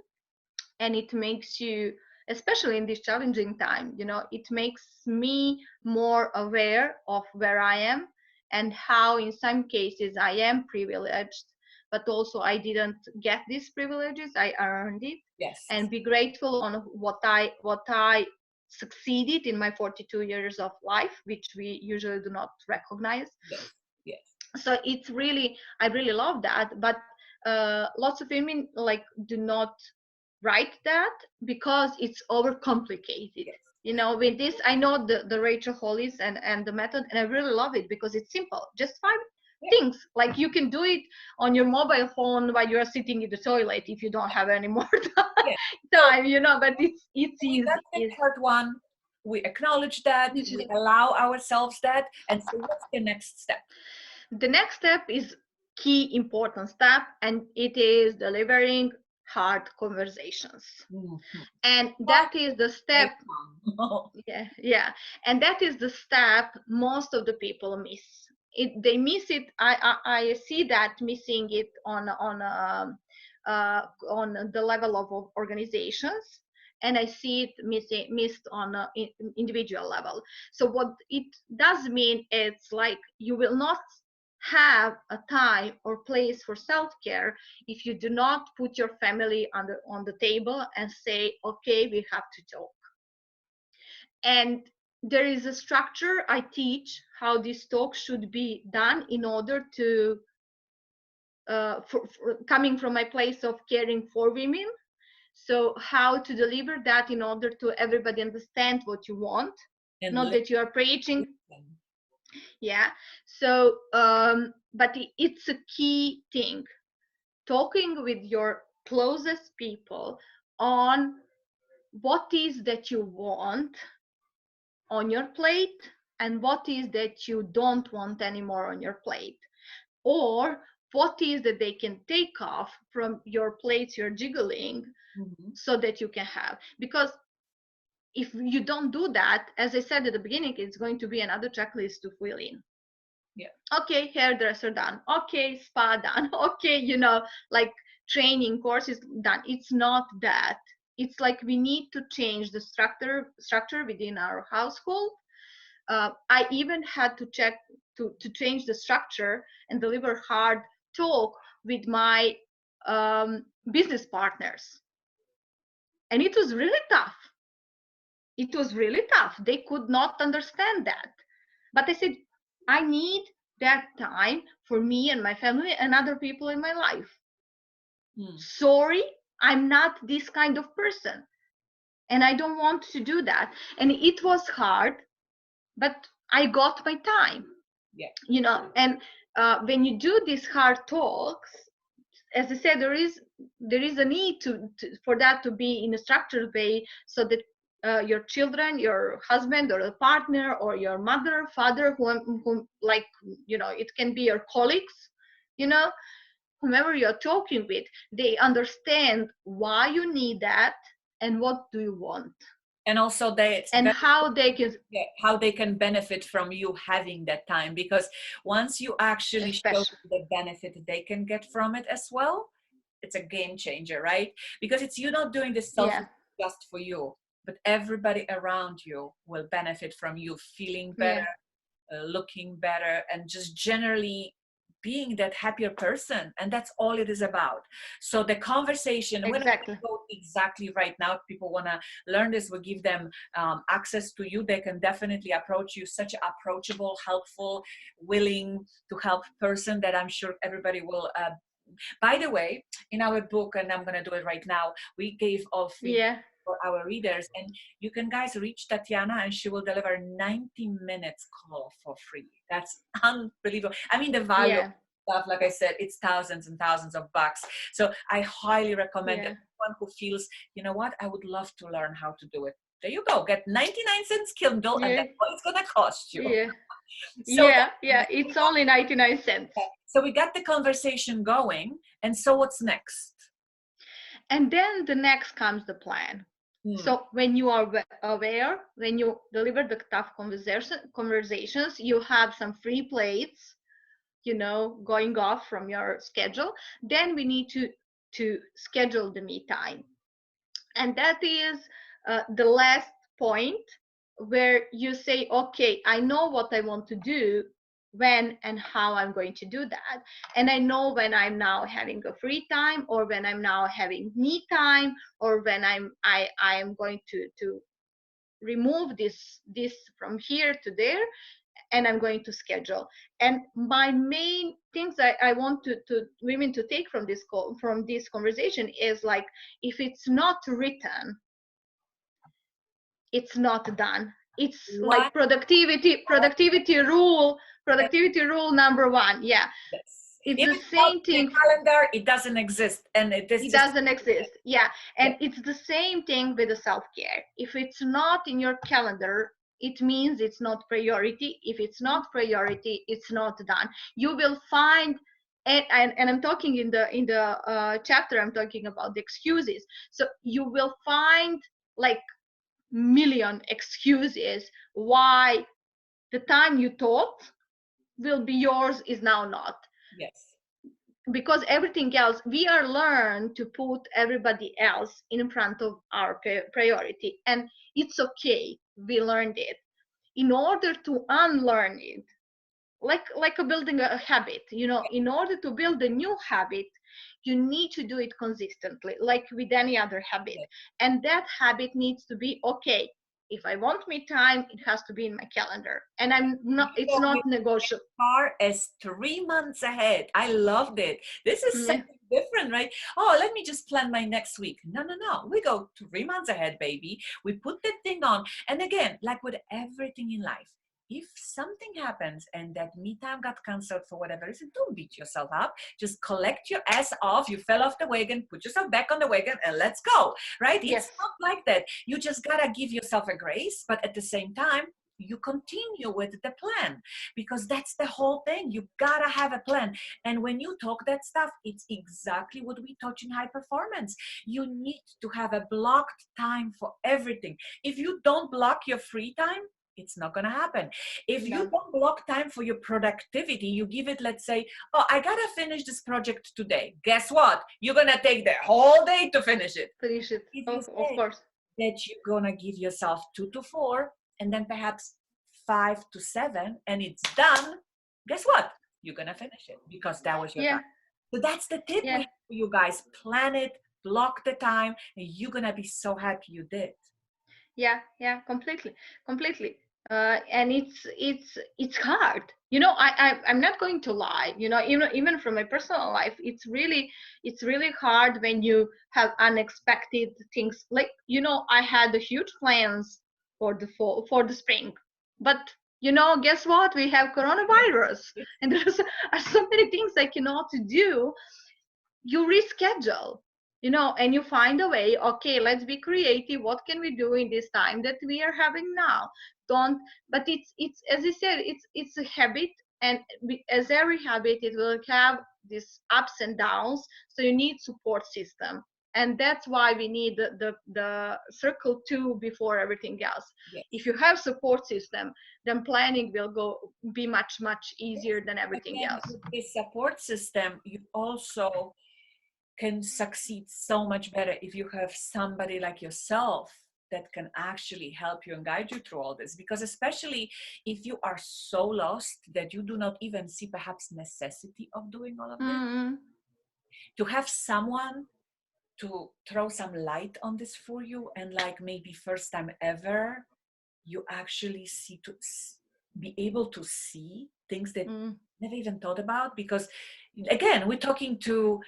And it makes you, especially in this challenging time, it makes me more aware of where I am and how in some cases I am privileged, but also I didn't get these privileges, I earned it. Yes. And be grateful on what I succeeded in my 42 years of life, which we usually do not recognize. Yes, yes. So it's really, I really love that. But lots of women like do not write that because it's overcomplicated. Yes. You know, with this, I know the Rachel Hollis and the method, and I really love it because it's simple. Just 5 things. Like you can do it on your mobile phone while you're sitting in the toilet if you don't have any more time, you know, but it's easy. That's the part one. We acknowledge that, we allow ourselves that, and so what's the next step? The next step is key important step, and it is delivering hard conversations. And that is the step. And that is the step most of the people miss. They miss it. I see that missing it on the level of organizations, and I see it missed on individual level. So what it does mean, it's like you will not have a time or place for self-care if you do not put your family on the table and say, okay, we have to talk. And there is a structure. I teach how this talk should be done in order to coming from my place of caring for women. So how to deliver that in order to everybody understand what you want, and not that you are preaching. So but it's a key thing, talking with your closest people on what is that you want on your plate and what is that you don't want anymore on your plate, or what is that they can take off from your plates you're jiggling, so that you can have. Because if you don't do that, as I said at the beginning, it's going to be another checklist to fill in. Okay, hairdresser done. Okay, spa done. Okay, you know, like training courses done. It's not that. It's like we need to change the structure within our household. I even had to change the structure and deliver hard talk with my business partners. And it was really tough. It was really tough. They could not understand that. But I said, I need that time for me and my family and other people in my life. Sorry, I'm not this kind of person. And I don't want to do that. And it was hard, but I got my time. You know, and when you do these hard talks, as I said, there is a need for that to be in a structured way, so that your children, your husband or a partner or your mother, father, whom like, you know, it can be your colleagues, you know, whomever you're talking with, they understand why you need that and what do you want. And also how they can benefit from you having that time, because once you actually show the benefit they can get from it as well, it's a game changer, right? Because it's you not doing this self just for you, but everybody around you will benefit from you feeling better, looking better, and just generally being that happier person. And that's all it is about. So the conversation, we're not going to go exactly right now. If people want to learn this, we'll give them access to you. They can definitely approach you. Such an approachable, helpful, willing to help person that I'm sure everybody will. By the way, in our book, and I'm going to do it right now, we gave all free for our readers, and you can guys reach Tatjana and she will deliver 90 minutes call for free. That's unbelievable. I mean, the value of stuff, like I said, it's thousands and thousands of bucks. So I highly recommend anyone who feels, you know what, I would love to learn how to do it. There you go, get 99-cent Kindle, and that's what it's gonna cost you. So it's only 99 cents. So we got the conversation going, and so what's next? And then the next comes the plan. So when you are aware, when you deliver the tough conversations, you have some free plates, you know, going off from your schedule. Then we need to schedule the me time. And that is the last point, where you say, okay, I know what I want to do, when and how I'm going to do that. And I know when I'm now having a free time, or when I'm now having me time, or when I am going to remove this from here to there, and I'm going to schedule. And my main things I want to women to take from this conversation is like, if it's not written, it's not done. It's like productivity rule number one. Yeah. Yes. It's If the it's not same in thing. the calendar, it doesn't exist, and it doesn't exist. Yeah. And it's the same thing with the self-care. If it's not in your calendar, it means it's not priority. If it's not priority, it's not done. You will find, and I'm talking in the chapter, I'm talking about the excuses. So you will find like million excuses why the time you thought will be yours is now not. Yes. Because everything else, we are learned to put everybody else in front of our priority, and it's okay, we learned it. In order to unlearn it, like building a habit, in order to build a new habit, you need to do it consistently, like with any other habit. Yes. And that habit needs to be, okay, if I want me time, it has to be in my calendar, and it's not negotiable. As far as 3 months ahead. I loved it. This is something different, right? Oh, let me just plan my next week. No. We go 3 months ahead, baby. We put that thing on. And again, like with everything in life, if something happens and that me time got canceled for whatever reason, don't beat yourself up. Just collect your ass off. You fell off the wagon, put yourself back on the wagon, and let's go, right? Yes. It's not like that. You just gotta give yourself a grace, but at the same time, you continue with the plan, because that's the whole thing. You gotta have a plan. And when you talk that stuff, it's exactly what we touch in high performance. You need to have a blocked time for everything. If you don't block your free time, it's not going to happen. If you don't block time for your productivity, you give it, let's say, oh, I got to finish this project today. Guess what? You're going to take the whole day to finish it. If you say of course. That you're going to give yourself 2 to 4 and then perhaps 5 to 7 and it's done. Guess what? You're going to finish it because that was your time. So that's the tip for you guys. Plan it, block the time, and you're going to be so happy you did. Yeah, completely. And it's hard. I'm not going to lie. Even from my personal life, it's really hard when you have unexpected things. Like, I had the huge plans for the fall, for the spring, but guess what? We have coronavirus, and there's are so many things I cannot do. You reschedule, and you find a way. Okay, let's be creative. What can we do in this time that we are having now? But it's as I said, it's a habit, and as every habit, it will have these ups and downs. So you need support system, and that's why we need the circle 2 before everything else. Yes. If you have support system, then planning will be much easier than everything else. With this support system, you also can succeed so much better if you have somebody like yourself that can actually help you and guide you through all this. Because especially if you are so lost that you do not even see perhaps necessity of doing all of this, to have someone to throw some light on this for you, and like maybe first time ever, you actually be able to see things that never even thought about. Because again, we're talking to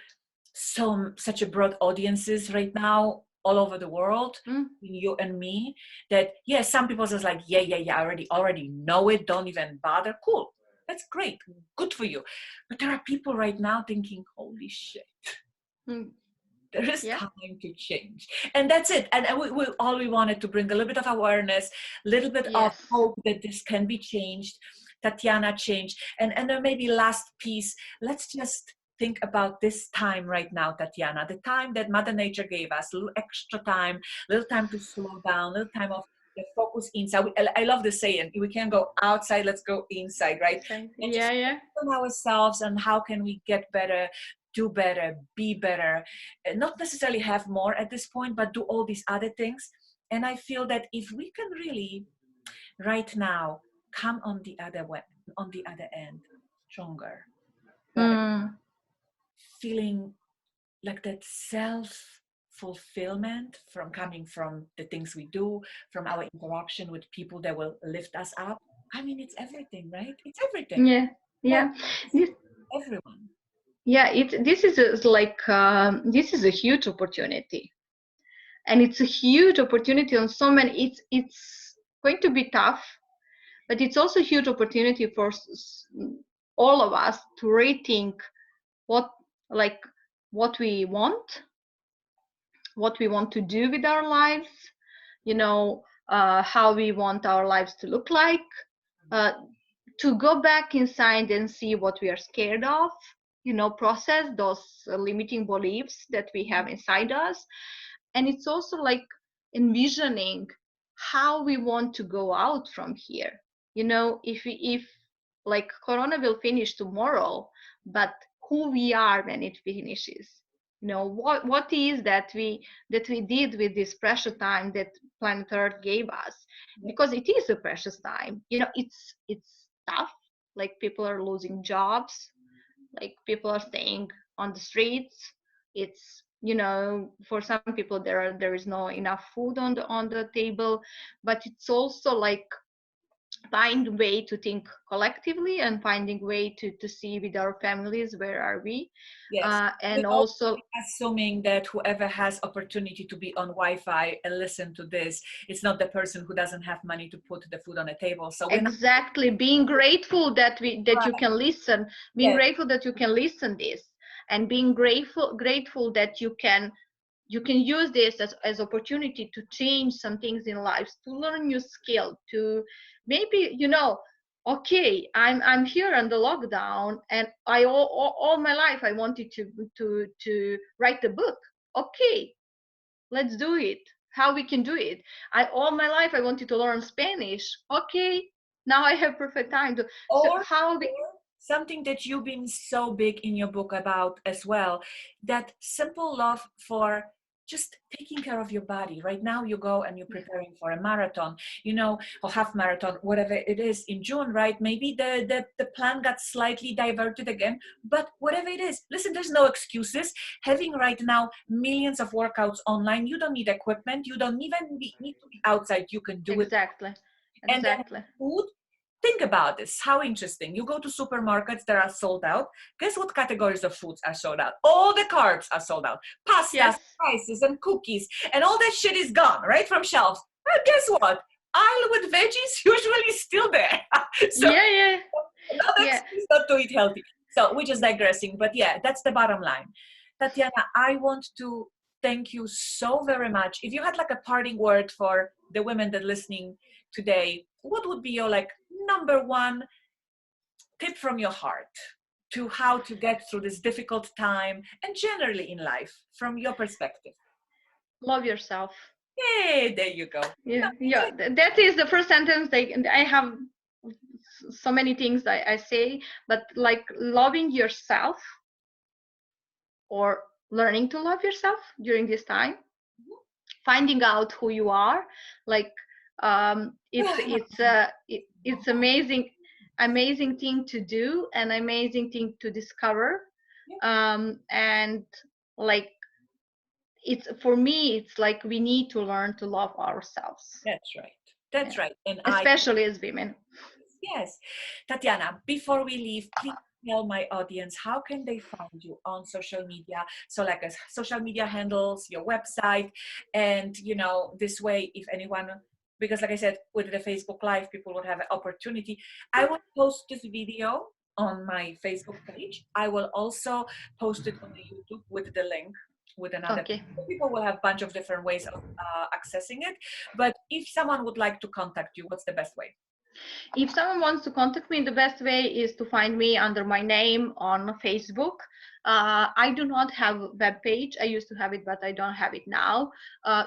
such a broad audiences right now all over the world, you and me, that some people just like I already know it, don't even bother. Cool, that's great, good for you. But there are people right now thinking, holy shit, there is time to change. And that's it. And we wanted to bring a little bit of awareness, a little bit of hope that this can be changed. Tatjana changed. And then maybe last piece, let's just think about this time right now, Tatjana, the time that Mother Nature gave us, a little extra time, a little time to slow down, a little time of the focus inside. I love the saying, we can't go outside, let's go inside, right? And just focus on ourselves and how can we get better, do better, be better, not necessarily have more at this point, but do all these other things. And I feel that if we can really right now come on the other end stronger, better, feeling like that fulfillment from coming from the things we do, from our interaction with people that will lift us up. I mean, it's everything, right? It's everything. Yeah, Yeah, yeah. This, everyone. yeah, this is a huge opportunity, and it's a huge opportunity on so many. It's going to be tough, but it's also a huge opportunity for all of us to rethink what like what we want to do with our lives, you know, how we want our lives to look like, uh, to go back inside and see what we are scared of, process those limiting beliefs that we have inside us. And it's also like envisioning how we want to go out from here. If like corona will finish tomorrow, but who we are when it finishes, what is that we did with this precious time that planet Earth gave us, because it is a precious time. It's tough. Like, people are losing jobs, like people are staying on the streets. It's, for some people there is no enough food on the table. But it's also like find way to think collectively and finding way to see with our families where are we. Yes. And Without also, assuming that whoever has opportunity to be on Wi-Fi and listen to this, it's not the person who doesn't have money to put the food on the table. So we're not. exactly, being grateful that you can listen, being Yes. grateful that you can listen this, and being grateful that you can use this as opportunity to change some things in lives, to learn new skill, to maybe, okay, I'm here on the lockdown, and I all my life I wanted to write a book. Okay, let's do it. How we can do it? All my life I wanted to learn Spanish. Okay, now I have perfect time to. So Or how we. something that you've been so big in your book about as well, that simple love for just taking care of your body. Right now you go and you're preparing for a marathon, or half marathon, whatever it is, in June, right? Maybe the plan got slightly diverted again, but whatever it is, listen, there's no excuses. Having right now millions of workouts online, you don't need equipment, you don't even need to be outside, you can do it. Exactly. And then Exactly. food, think about this. How interesting. You go to supermarkets that are sold out. Guess what categories of foods are sold out? All the carbs are sold out. Pastas, Yes. rices, and cookies. And all that shit is gone, right, from shelves. Well, guess what? Aisle with veggies usually still there. So Yeah. another Yeah. excuse not to eat healthy. So we're just digressing. But yeah, that's the bottom line. Tatjana, I want to thank you so very much. If you had like a parting word for the women that are listening today, what would be your like number one tip from your heart to how to get through this difficult time and generally in life from your perspective? Love yourself. Hey, there you go. Yeah. That is the first sentence. I have so many things I say, but like loving yourself, or learning to love yourself during this time, finding out who you are. Like, it's amazing thing to do, an amazing thing to discover. And like, it's, for me, it's like we need to learn to love ourselves. That's right. That's Yeah. right. And Especially as women. yes. Tatjana, before we leave, please tell my audience, how can they find you on social media? So like social media handles, your website, and this way, if anyone, because like I said, with the Facebook Live, people would have an opportunity. I will post this video on my Facebook page. I will also post it on the YouTube with the link with another. Okay. People will have a bunch of different ways of accessing it. But if someone would like to contact you, what's the best way? If someone wants to contact me, the best way is to find me under my name on Facebook. I do not have a web page. I used to have it, but I don't have it now.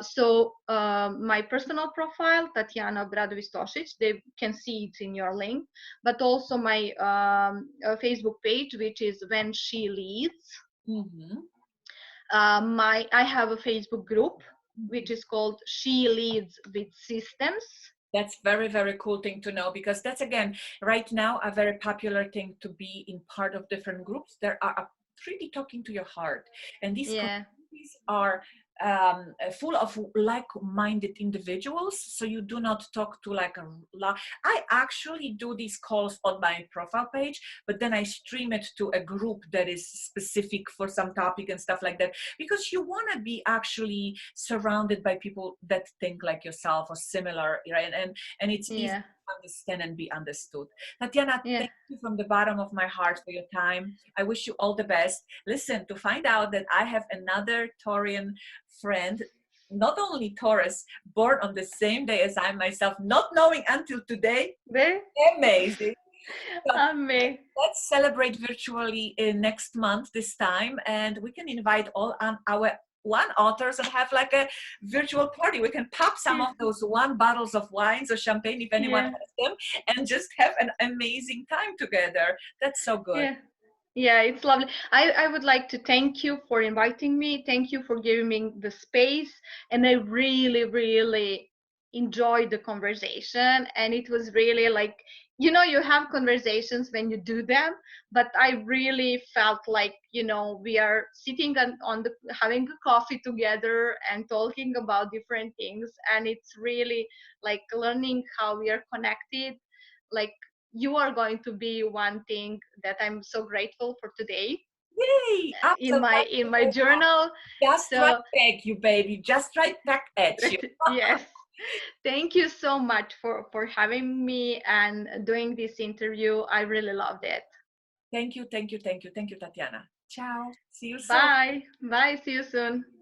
So my personal profile, Tatjana Obradovic Tosic, they can see it in your link, but also my Facebook page, which is When She Leads. Mm-hmm. I have a Facebook group, which is called She Leads with Systems. That's very, very cool thing to know, because that's, again, right now a very popular thing to be in part of different groups that are really talking to your heart. And these communities are full of like-minded individuals, so you do not talk to like a lot. I actually do these calls on my profile page, but then I stream it to a group that is specific for some topic and stuff like that, because you want to be actually surrounded by people that think like yourself or similar, right? And it's easy Yeah. to understand and be understood. Tatjana, Yeah. thank you from the bottom of my heart for your time. I wish you all the best. Listen, to find out that I have another Taurian friend, not only Taurus, born on the same day as I myself, not knowing until today. There. Amazing. So Amazing. let's celebrate virtually next month this time, and we can invite all our one authors and have like a virtual party. We can pop some of those one bottles of wines or champagne if anyone Yeah. has them, and just have an amazing time together. That's so good. Yeah. Yeah, it's lovely. I would like to thank you for inviting me. Thank you for giving me the space. And I really, really enjoyed the conversation. And it was really like, you have conversations when you do them, but I really felt like, we are sitting on the having a coffee together and talking about different things. And it's really like learning how we are connected. Like, you are going to be one thing that I'm so grateful for today Yay! in my Absolutely. journal. Just right So back, you baby. Just right back at you. yes, thank you so much for having me and doing this interview. I really loved it. Thank you, thank you, thank you, thank you, Tatjana. Ciao. See you soon. Bye. See you soon.